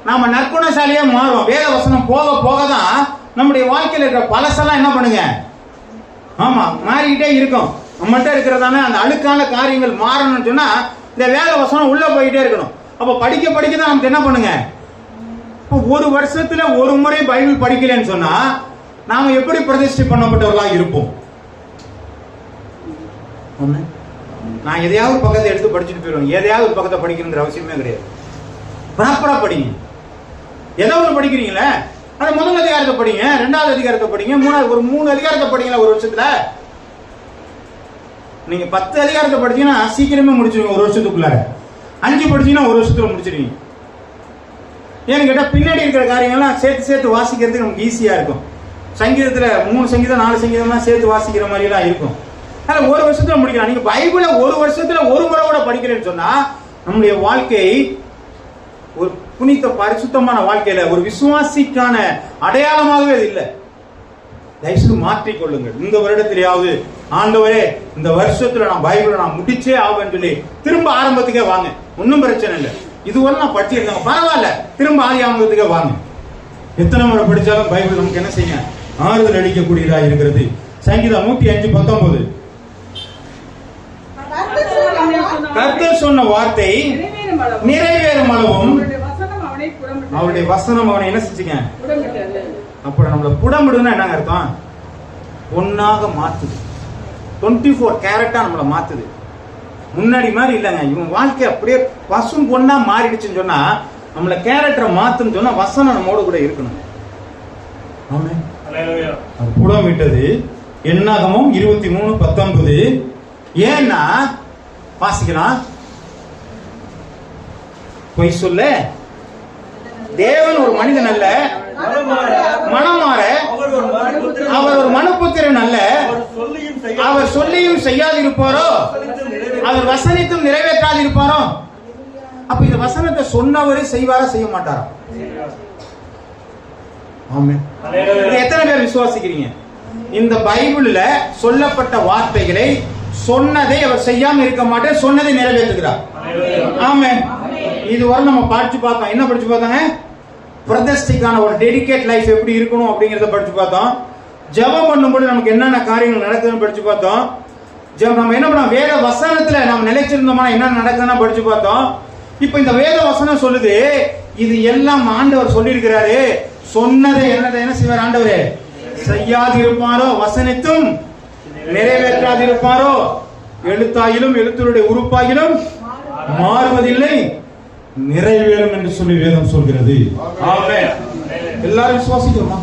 Speaker 1: நாம நற்குணசாலியா மாறும். வேத வசனம் போக போகதான் நம்முடைய வாழ்க்கையில் இருக்கிற பழசெல்லாம் என்ன பண்ணுங்க, ஆமா மாறிக்கிட்டே இருக்கும். நம்மகிட்ட இருக்கிறதான அந்த அழுக்கான காரியங்கள் மாறணும்னு சொன்னா இந்த வேத வசனம் உள்ள போயிட்டே இருக்கணும். அப்ப படிக்க படிக்க தான் நமக்கு என்ன பண்ணுங்க, ஒரு வருஷத்துல ஒரு முறை பைபிள் படிக்கலன்னு சொன்னா நாம எப்படி பிரதிஷ்டை பண்ணப்பட்டவர்களாக இருப்போம்? ஒண்ணு நான் எதையாவது ஒரு பக்கத்தை எடுத்து படிச்சுட்டு போயிடுவேன். எதையாவது ஒரு பக்கத்தை படிக்கணுங்கிற அவசியமே கிடையாது. ப்ராப்பரா படிங்க. ஏதோ ஒன்று படிக்கிறீங்களே, அது முதல் அதிகாரத்தை படிங்க, 2வது அதிகாரத்தை படிங்க, 3 அதிகாரத்தை படிங்களா ஒரு வருஷத்துல. நீங்க 10 அதிகாரத்தை படிச்சீங்கன்னா சீக்கிரமே முடிச்சிருவீங்க ஒரு வருஷத்துக்குள்ளார. 5 படிச்சீங்கன்னா ஒரு வருஷத்துல முடிச்சிருவீங்க. ஏன்னு கேட்டா பின்னாடி இருக்கிற காரியங்கள்லாம் சேர்த்து வாசிக்கிறதுக்கு நமக்கு ஈஸியா இருக்கும். சங்கீதத்துல 3 சங்கீதம் 4 சங்கீதம்லாம் சேர்த்து வாசிக்கிற மாதிரி எல்லாம் இருக்கும். அதனால ஒரு வருஷத்துல முடிக்கலாம். நீங்க பைபிளை ஒரு வருஷத்துல ஒரு முறை கூட படிக்கிறேன்னு சொன்னா நம்முடைய வாழ்க்கை ஒரு புனித பரிசுத்தமான வாழ்க்கையில ஒரு விசுவாசிக்கான அடையாளமாகவே அது இல்லை. தயவுசெய்து மாற்றிக்கொள்ளுங்கள். இந்த வருடத்திலேயாவது ஆண்டவரே இந்த வருஷத்துல நான் பைபிளை நான் முடிச்சே ஆகுன்னு சொல்லி திரும்ப ஆரம்பத்துக்கே வாங்க. ஒன்றும் பிரச்சனை இல்லை. இதுவரை நான் படிச்சிருந்தாங்க பரவாயில்ல, திரும்ப ஆதி ஆரம்பத்துக்கே வாங்க. எத்தனை முறை படிச்சாலும் பைபிள் நமக்கு என்ன செய்ய ஆறுதல் அளிக்கக்கூடியதா இருக்கிறது. சங்கீதம் 105:19 கர்த்தர் சொன்ன வார்த்தை நிறைவேறும் அளவும் அவருடைய வசனம் அவனை என்ன செஞ்சுங்க. அப்ப நம்மள புடமிடுன்னா என்ன அர்த்தம்? ஒன்னாக மாத்துது. 24 கேரட்டா நம்மள மாத்துது. முன்னாடி மாதிரி இல்லைங்க. இவன் வாழ்க்கை அப்படியே பசும் பொண்ணா மாறிடுச்சுன்னு சொன்னா நம்மள கேரக்டரை மாத்துன்னு சொன்னா வசனம் நம்மோடு கூட இருக்கணும். ஆமென். அது புடமிட்டது. என்னாகமும் 23:19 ஏன்னா வாசிக்கலாம். பொய் சொல்ல தேவன் ஒரு மனிதன் அல்ல, மனமாற அவர் ஒரு மனுபுத்திரன் அல்ல. அவர் சொல்லியும் செய்யாதிருப்பாரோ, அவர் வசனித்தும் நிறைவேற்றாதிருப்பாரோ. அப்ப இந்த வசனத்தை சொன்னவரே செய்வாரா செய்ய மாட்டாரா? ஆமென். எத்தனை பேர் விசுவாசிக்கிறீங்க? இந்த பைபிள்ல சொல்லப்பட்ட வார்த்தைகளை சொன்னதை அவர் செய்யாம இருக்க மாட்டார், சொன்னதை நிறைவேற்றுகிறார். ஆமென். இதுவரை நம்ம படிச்சு பார்த்தோம். என்ன படிச்சு பார்த்தாங்க? பிரதிஷ்டைக்கான ஒரு டெடிகேட் லைஃப் எப்படி இருக்கணும் அப்படிங்கறத படிச்சு பார்த்தோம். ஜெபம் பண்ணும்போது நமக்கு என்னென்ன காரியங்கள் நடக்குதுன்னு படிச்சு பார்த்தோம். நம்ம என்ன பண்ணோம்? வேத வசனத்துல நம்ம நிலைச்சிருந்தோம்னா என்ன நடக்குதுன்னா படிச்சு பார்த்தோம். இப்ப இந்த வேத வசனம் சொல்லுது, இது எல்லாம் ஆண்டவர் சொல்லி இருக்கிறாரு. சொன்னதை என்ன செய்வார் ஆண்டவரே? செய்யாதிருப்பாரோ, வசனித்தும் நிறைவேற்றாதிருப்பாரோ, எழுத்தாயிலும் எழுத்தருடைய உறுப்பாயிலும் மாறுவதில்லை, நிறைவேறும் என்று சொல்லி வேதம் சொல்கிறது. ஆமென். எல்லாரும் விசுவாசிக்கிறோமா?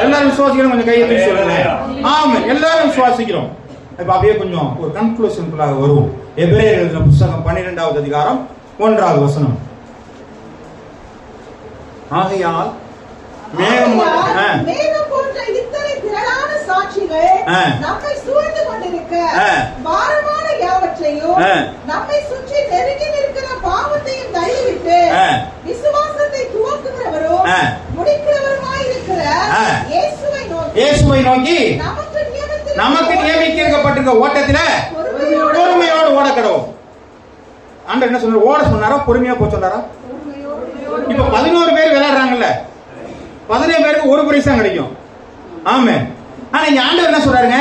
Speaker 1: எல்லாரும் விசுவாசிக்கிறோம். கொஞ்சம் கையை தூக்கி சொல்லுங்க. ஆமென். எல்லாரும் விசுவாசிக்கிறோம். இப்ப அப்படியே கொஞ்சம் ஒரு கன்க்ளூஷனுக்குள்ளாக வருவோம். எபிரேயர் எழுதின புத்தகம் 12வது அதிகாரம் 1வது வசனம். ஆகையால் மேகம்
Speaker 2: போன்ற இத்தனை திரளான சாட்சிகள் நம்மை சூழ்ந்து கொண்டிருக்க பாரமான யாவற்றையும் நம்மை சுற்றி நெருங்கி நிற்கிற பாவத்தையும் தள்ளிவிட்டு விசுவாசத்தை துவக்குகிறவரும் முடிக்கிறவருமாய் இருக்கிற இயேசுவை நோக்கி நமக்கு நியமிக்கப்பட்டிருக்க ஓட்டத்தில பொறுமையோடு ஓட கடவும். ஆண்டவர் என்ன சொன்னார்? ஓட சொன்னாரா பொறுமையா போக சொன்னாரா? இப்ப 11 பேர் விளையாடுறாங்கல்ல, 17 பேருக்கு ஒரு பரிசு தான் கிடைக்கும். ஆமென். ஆனா இங்க ஆண்டவர் என்ன சொல்றாருங்க?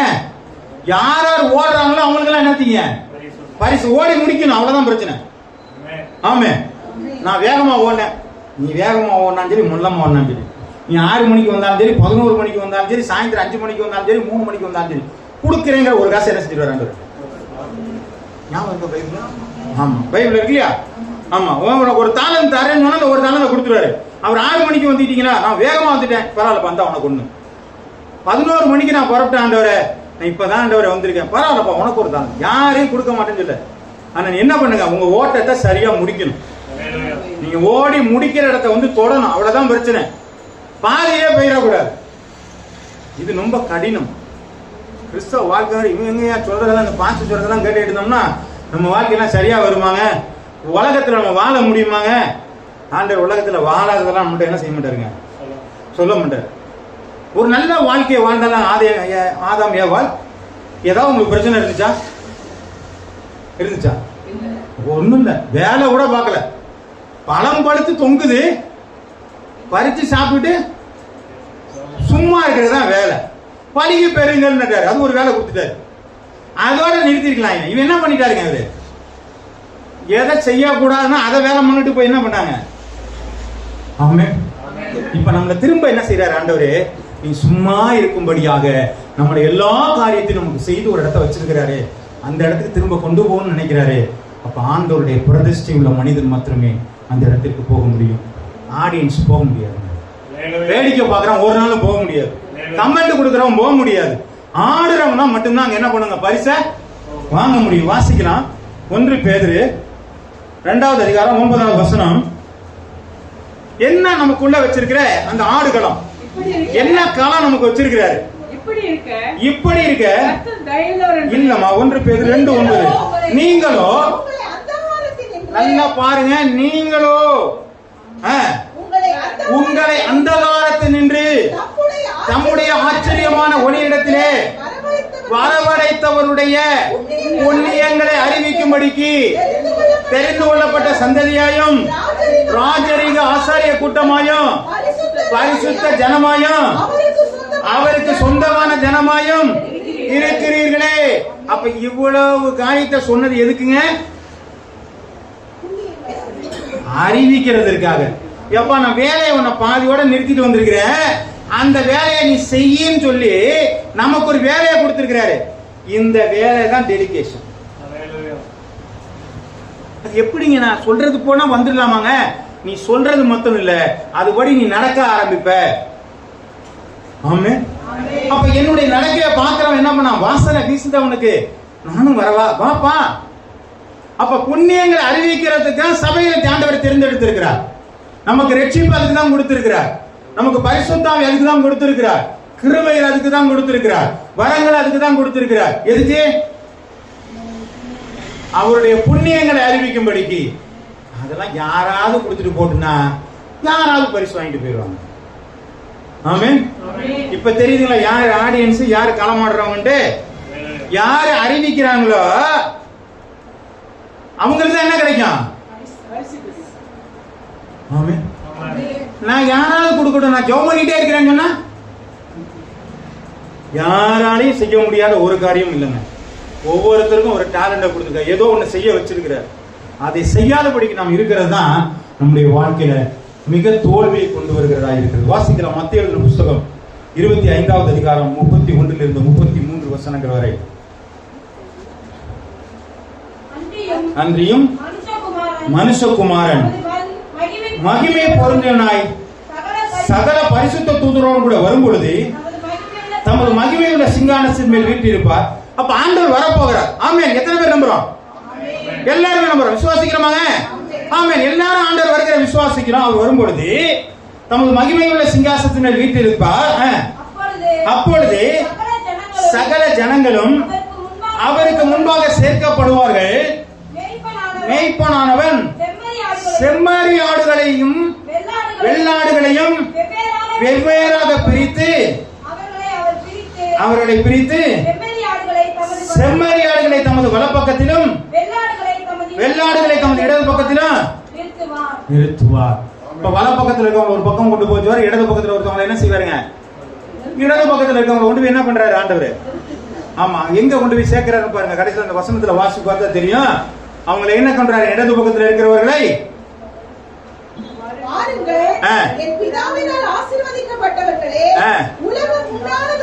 Speaker 2: யார் யார் ஓடுறாங்களோ அவங்களுக்கு எல்லாம் என்னத்தீங்க பரிசு. ஓடி முடிக்கணும், அவ்வளவுதான் பிரச்சனை. ஆமென். நான் வேகமா ஓடினேன், நீ வேகமா ஓடினாலும் சரி, முள்ளமா ஓடினாலும் சரி, நீ 6 மணிக்கு வந்தாலும் சரி, 11 மணிக்கு வந்தாலும் சரி, சாயந்தரம் 5 மணிக்கு வந்தாலும் சரி, 3 மணிக்கு வந்தாலும் சரி, கொடுக்குறேங்கிற ஒரு காசு என்ன செஞ்சுட்டு வராங்க. ஞாபகம் இருக்க பைபிள்? ஆமா, பைபிள் இருக்கு இல்லையா? ஆமா. ஒரு தாளம் தரேன்னு சொன்னா ஒரு தாளம் கொடுத்துருவாரு. அவர் 6 மணிக்கு வந்துட்டீங்களா, நான் வேகமா வந்துட்டேன், பரவாயில்ல வந்தா உனக்கு ஒண்ணு. 11 மணிக்கு நான் புறப்பட்டேன் ஆண்டவரே, நான் இப்பதான் ஆண்டவரே வந்திருக்கேன், பரவாயில்லப்பா உனக்கு ஒரு தாளம். யாரையும் கொடுக்க மாட்டேன்னு சொல்ல. ஆனா என்ன பண்ணுங்க, உங்க ஓட்டத்தை சரியா முடிக்கணும். நீங்க ஓடி முடிக்கிற இடத்த வந்து தொடணும், அவ்வளவுதான் பிரச்சனை. பாதியே போயிடக்கூடாது. இது ரொம்ப கடினம். கிறிஸ்தவ வாழ்க்கை இவங்க சொல்றதெல்லாம், இந்த பாஸ்டர் சொல்றதெல்லாம் கேட்டுட்டு இருந்தோம்னா நம்ம வாழ்க்கையெல்லாம் சரியா வருமாங்க? உலகத்துல நம்ம வாழ முடியுமாங்க? ஆண்டவர் உலகத்துல வாழாததெல்லாம் நம்மகிட்ட என்ன செய்ய மாட்டாருங்க, சொல்ல மாட்டாரு. ஒரு நல்ல வாழ்க்கையை வாழ்ந்தாலும் ஆதாம் ஏவாள் ஏதாவது உங்களுக்கு பிரச்சனை இருந்துச்சா? ஒண்ணும் இல்ல. வேலை கூட பார்க்கல, பழம் பழுத்து தொங்குது, பறிச்சு சாப்பிட்டு சும்மா இருக்கிறது தான் வேலை. பழிக்கு பெருங்கன்னு அது ஒரு வேலை கொடுத்துட்டாரு, அதோட நிறுத்திருக்கலாம். இவன் என்ன பண்ணிட்டாருங்க, அவரு எதை செய்யக்கூடாதுன்னா அதை வேலை பண்ணிட்டு போய் என்ன பண்ணாங்க. ஆமென். இப்ப நம்மள திரும்ப என்ன செய்யறாரு ஆண்டவரே? நீ சும்மா இருக்கும்படியாக நம்மள எல்லா காரியத்தையும் நமக்கு செய்து ஒரு இடத்த வச்சிருக்கிறாரு.
Speaker 1: அந்த இடத்துக்கு திரும்ப கொண்டு போகணும்னு நினைக்கிறாரு. அப்ப ஆண்டவருடைய பிரதிஷ்டை உள்ள மனிதன் மாத்திரமே அந்த இடத்திற்கு போக முடியும். ஆடியன்ஸ் போக முடியாது. வேடிக்கை பார்க்கறவன் ஒரு நாளும் போக முடியாது. கமெண்ட் கொடுக்கறவன் போக முடியாது. ஆடுறவன் தான் மட்டும்தான் அங்க என்ன பண்ணுங்க, பரிசை வாங்க முடியும். வாசிக்கலாம். 1 பேதுரு 2வது அதிகாரம் 9வது வசனம். என்ன நமக்குள்ள வச்சிருக்கிற அந்த ஆடுகளம், என்ன களம் நமக்கு வச்சிருக்கிறாரு? இப்படி இருக்க இல்லம்மா. 1 பேதுரு 2:9. நீங்களோ நல்லா பாருங்க, நீங்களோ உங்களை அந்தகாரத்தில் நின்று தம்முடைய ஆச்சரியமான ஒளியிடத்திலே வரவழைத்தவருடைய புண்ணியங்களை அறிவிக்கும்படிக்கு தெரிந்து கொள்ளப்பட்ட சந்ததியாயும் ராஜரீக ஆசாரிய கூட்டமாயும் பரிசுத்த ஜனமாயும் அவருக்கு சொந்தமான ஜனமாயும் இருக்கிறீர்களே. அப்ப இவ்வளவு காரியத்தை சொன்னது எதுக்குங்க? அறிவிக்கிறதுக்காக. எப்பா நான் வேலையை உன்னை பாதியோட நிறுத்திட்டு வந்திருக்கிறேன், அந்த வேலையை நீ செய்யின்னு சொல்லி நமக்கு ஒரு வேலையை கொடுத்திருக்கிறாரு. இந்த வேலை தான் டெடிகேஷன். அது எப்படிங்க? நான் சொல்றது போனா வந்துடலாமாங்க? நீ சொல்றது மட்டும் இல்ல, அதுபடி நீ நடக்க ஆரம்பிப்ப. ஆமே. அப்ப என்னுடைய நடக்கைய பாக்குறவன் என்ன பண்ணா, வாசனை வீசுதவனுக்கு நானும் வரவா, வாப்பா. அப்ப புண்ணியங்களை அறிவிக்கிறதுக்கு சபையில ஆண்டவர் தேர்ந்தெடுத்திருக்கிறார். நமக்கு ரட்சிப்பு அதுக்கு தான் கொடுத்திருக்கிறார். நமக்கு பரிசுத்தாவி அதுக்கு தான் கொடுத்திருக்கிறார். கிருபைகள் அதுக்கு தான் கொடுத்திருக்கிறார். வரங்கள் அதுக்கு தான் கொடுத்திருக்கிறார். எதுக்கு? அவருடைய புண்ணியங்களை அறிவிக்கும்படிக்கு. அதெல்லாம் யாராவது கொடுத்துட்டு போட்டுனா யாராவது பரிசு வாங்கிட்டு போயிடுவாங்க. ஆமென். இப்ப தெரியுதுங்களா யார் ஆடியன்ஸ், யாரு களமாடுறவங்க? யாரு அறிவிக்கிறாங்களோ அவங்களுக்கு தான் என்ன கிடைக்கும்? ஆமென். நான் யாராவது கொடுக்கட்டும், நான் ஜெபம் பண்ணிட்டே இருக்கிறேன்னு சொன்னா யாராலையும் செய்ய முடியாத ஒரு காரியம் இல்லைங்க. ஒவ்வொருத்தருக்கும் ஒரு டேலண்ட கொடுத்துருக்க, ஏதோ ஒண்ணு செய்ய வச்சிருக்கிறார். அதை செய்யாதபடிக்கு நாம் இருக்கிறது தான் நம்முடைய வாழ்க்கையில மிக தோல்வியை கொண்டு வருகிறதா இருக்கிறது. வாசிக்கலாம். மத்தேயு எழுதின புத்தகம் 25வது அதிகாரம் 31 - 33 வசனங்கள் வரை. அன்றியும் மனுஷகுமாரன் மகிமை பொருந்தினாய் சகல பரிசுத்த தூதரோடு கூட வரும் பொழுது தமது மகிமையுள்ள சிங்காசனத்தின் மேல் வீற்றிருப்பார். அப்ப ஆண்டவர் வரப்போகிறார். ஆமென். எத்தனை பேர் நம்புறோம்? எல்லாரும் நம்புறோம். விசுவாசிக்கிறோமாங்க? ஆமென். எல்லாரும் ஆண்டவர் வருகிற விசுவாசிக்கிறோம். அவர் வரும் பொழுது தமது மகிமையுள்ள சிங்காசனத்தின் மேல் வீற்றிருப்பார். அப்பொழுது சகல ஜனங்களும் அவருக்கு முன்பாக சேர்க்கப்படுவார்கள். மேய்ப்பனானவன் செம்மறி ஆடுகளையும் வெள்ளாடுகளையும் வெவ்வேறாக பிரித்து அவர்களை பிரித்து செம்மறி ஆடுகளை தமது வலப்பக்கத்திலும் வெள்ளாடுகளை தமது இடது பக்கத்திலும் நிறுத்துவார். இப்ப வலப்பக்கத்தில் இருக்கவங்க ஒரு பக்கம் கொண்டு போச்சுவார், இடது பக்கத்தில் ஒருத்தவங்க என்ன செய்வாருங்க? இடது பக்கத்தில் இருக்கவங்க கொண்டு போய் என்ன பண்றாரு ஆண்டவர்? ஆமா, எங்க கொண்டு போய் சேர்க்கிறாரு பாருங்க. கடைசியில் அந்த வசனத்துல வாசி பார்த்தா தெரியும். அவங்களை என்ன பண்றாரு? இடது பக்கத்தில் இருக்கிறவர்களை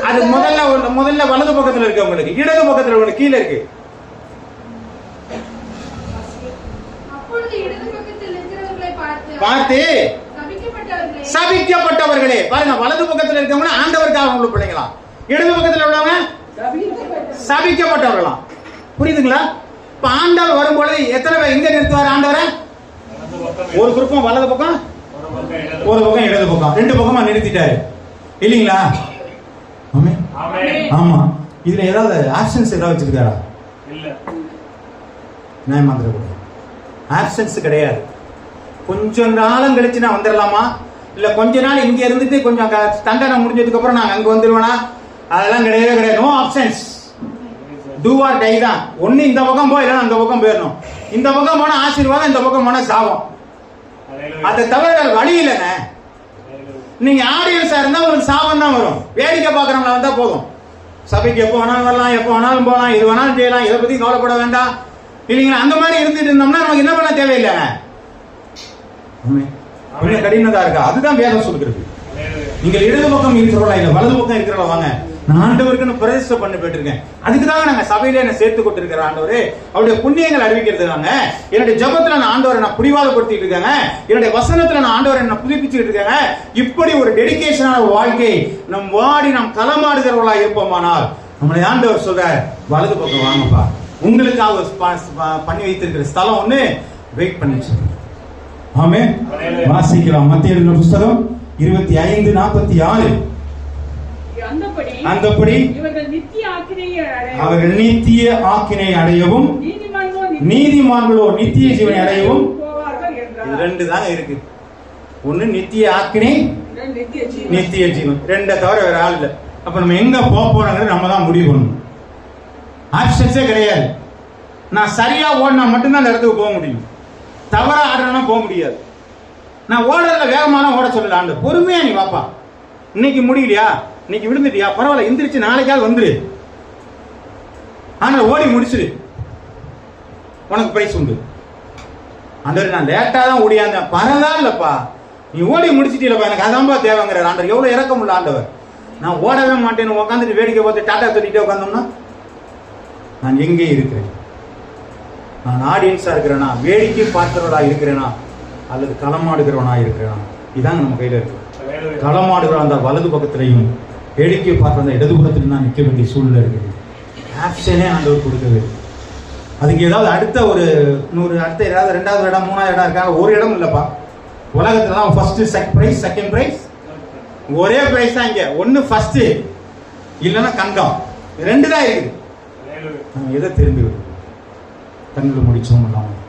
Speaker 1: அது முதல்ல வலது பக்கத்தில் இருக்கவங்களுக்கு, இடது பக்கத்தில் கீழே இருக்கு. பார்த்து சபிக்கப்பட்டவர்களே. பாருங்க, வலது பக்கத்தில் இருக்கவங்க ஆண்டவருக்காக உள்ள பிள்ளைங்களா, இடது பக்கத்தில் உள்ளவங்க சபிக்கப்பட்டவர்களாம். புரியுதுங்களா? இப்ப ஆண்டவர் வரும்பொழுது எத்தனை பேர் எங்க நிறுத்துவார் ஆண்டவரை? ஒரு குரூப்பம் வலது பக்கம், ஒரு பக்கம் இடது பக்கம், ரெண்டு பக்கமா நிறுத்திட்டாரு இல்லீங்களா? ஆமா. இதுல ஏதாவது ஆப்ஷன்ஸ் ஏதாவது வச்சிருக்காரா? இல்ல. நான் மாத்திர ஆப்ஷன்ஸ் கிடையாது. கொஞ்சம் நாளும் கழிச்சு நான் வந்துடலாமா, இல்ல கொஞ்ச நாள் இங்க இருந்துட்டு கொஞ்சம் தண்டனை முடிஞ்சதுக்கு அப்புறம் நான் அங்க வந்துருவேனா? அதெல்லாம் கிடையவே கிடையாது. No options. Do or die தான். ஒண்ணு இந்த பக்கம் போய், இல்லைன்னா அந்த பக்கம் போயிடணும். இந்த பக்கம் போனா ஆசீர்வாதம், இந்த பக்கம் போனா சாபம். அதை தவிர வேற வழி இல்லைங்க. நீங்க ஆடியன்ஸா இருந்தா உங்களுக்கு சாபம் தான் வரும். வேடிக்கை பாக்குறவங்களா வந்தா போதும். சபைக்கு எப்போ வேணாலும் வரலாம், எப்போ வேணாலும் போகலாம், இது வேணாலும் செய்யலாம், இதை பத்தி கவலைப்பட வேண்டாம் இல்லைங்களா? அந்த மாதிரி இருந்துட்டு இருந்தோம்னா நமக்கு என்ன பண்ண தேவையில்லைங்க. கொஞ்சம் கடினதா இருக்கா? அதுதான் வேதம் சொல்கிறது. நீங்கள் இடது பக்கம் இருக்கிறவங்களா இல்ல வலது பக்கம் இருக்கிறவங்களா வாங்க, நான் ஆண்டவருக்குன்னு பிரதிஷ்டை பண்ணி போயிட்டிருக்கேன். அதுக்கு தாங்க நாங்கள் சபையில என்ன சேர்த்து கொண்டிருக்கிற ஆண்டவரே. அவருடைய புண்ணியங்கள் அறிவிக்கிறதுக்காங்க. என்னுடைய ஜபத்துல நான் ஆண்டவரை நான் புரிவாதப்படுத்திட்டு இருக்காங்க. என்னுடைய வசனத்துல நான் ஆண்டவரை என்ன புதுப்பிச்சுட்டு இருக்காங்க. இப்படி ஒரு டெடிகேஷனான வாழ்க்கை நம் வாடி நாம் களமாடுகிறவர்களா இருப்போமானால் நம்மளை ஆண்டவர் சொல்ற வலது பக்கம் வாங்கப்பா, உங்களுக்காக பண்ணி வைத்திருக்கிற ஸ்தலம் ஒண்ணு வெயிட் பண்ணிச்சு. ஆமென். வாசிக்கலாம். மத்தேயு எழுதின புத்தகம் 25:46. அந்தபடி அவர்கள் நித்திய ஆக்கினை அடையவும் நீதிமான்களோ நித்திய ஜீவனை அடையவும். ரெண்டு தான் இருக்கு. ஒண்ணு நித்திய ஆக்கினை, நித்திய ஜீவன். ரெண்டை தவிர வேற ஆள் இல்லை. அப்ப நம்ம எங்க போறோங்கிறது நம்ம தான் முடிவு பண்ணணும். ஆப்ஷன்ஸே கிடையாது. நான் சரியா ஓடினா மட்டும்தான் அந்த இடத்துக்கு போக முடியும். தவறா ஆடுறா போக முடியாது. நான் ஓடுறதுல வேகமான ஓட சொல்லல ஆண்டு. பொறுமையா நீ வாப்பா. இன்னைக்கு முடியலையா, இன்னைக்கு விழுந்துட்டியா, பரவாயில்ல, எந்திரிச்சு நாளைக்காவது வந்துரு. ஆனா ஓடி முடிச்சிரு, உனக்கு பிரைஸ் உண்டு. ஆண்டவர் நான் லேட்டா தான் ஓடியாந்தேன், பரவாயில்லப்பா, நீ ஓடி முடிச்சிட்டீங்களப்பா, எனக்கு அதான்பா தேவைங்கிற ஆண்டவர். எவ்வளவு இறக்கம் உள்ள ஆண்டவர். நான் ஓடவே மாட்டேன்னு உட்காந்துட்டு வேடிக்கை பார்த்து டாட்டா சொல்லிட்டே உட்காந்தோம்னா நான் எங்கே இருக்கிறேன்? நான் ஆடியன்ஸா இருக்கிறேனா, வேடிக்கை பார்க்கிறவனா இருக்கிறேனா, அல்லது களமாடுகிறவனா இருக்கிறேனா? இதாங்க நம்ம கையில இருக்கு. களமாடுகிறவன் அந்த வலது பக்கத்திலையும் வேடிக்கை பார்க்கிற அந்த இடதுபுறத்திலும் தான் நிற்க வேண்டிய சூழ்நிலை இருக்குது. ஆப்ஷனே ஆண்டவர் கொடுக்குது. அதுக்கு ஏதாவது அடுத்த ஒரு 100 அடுத்த ஏதாவது 2வது இடம் 3வது இடம் இருக்காங்க. ஒரு இடம் இல்லப்பா உலகத்துல தான். ஃபர்ஸ்ட் பிரைஸ், செகண்ட் பிரைஸ், ஒரே பிரைஸ் தான் இங்க. ஒன்னு ஃபர்ஸ்ட் இல்லைன்னா கண்டம், 2 தான் இருக்குது. நம்ம எதை திரும்பி கண்ணில் முடிச்சோம் இல்லாமல்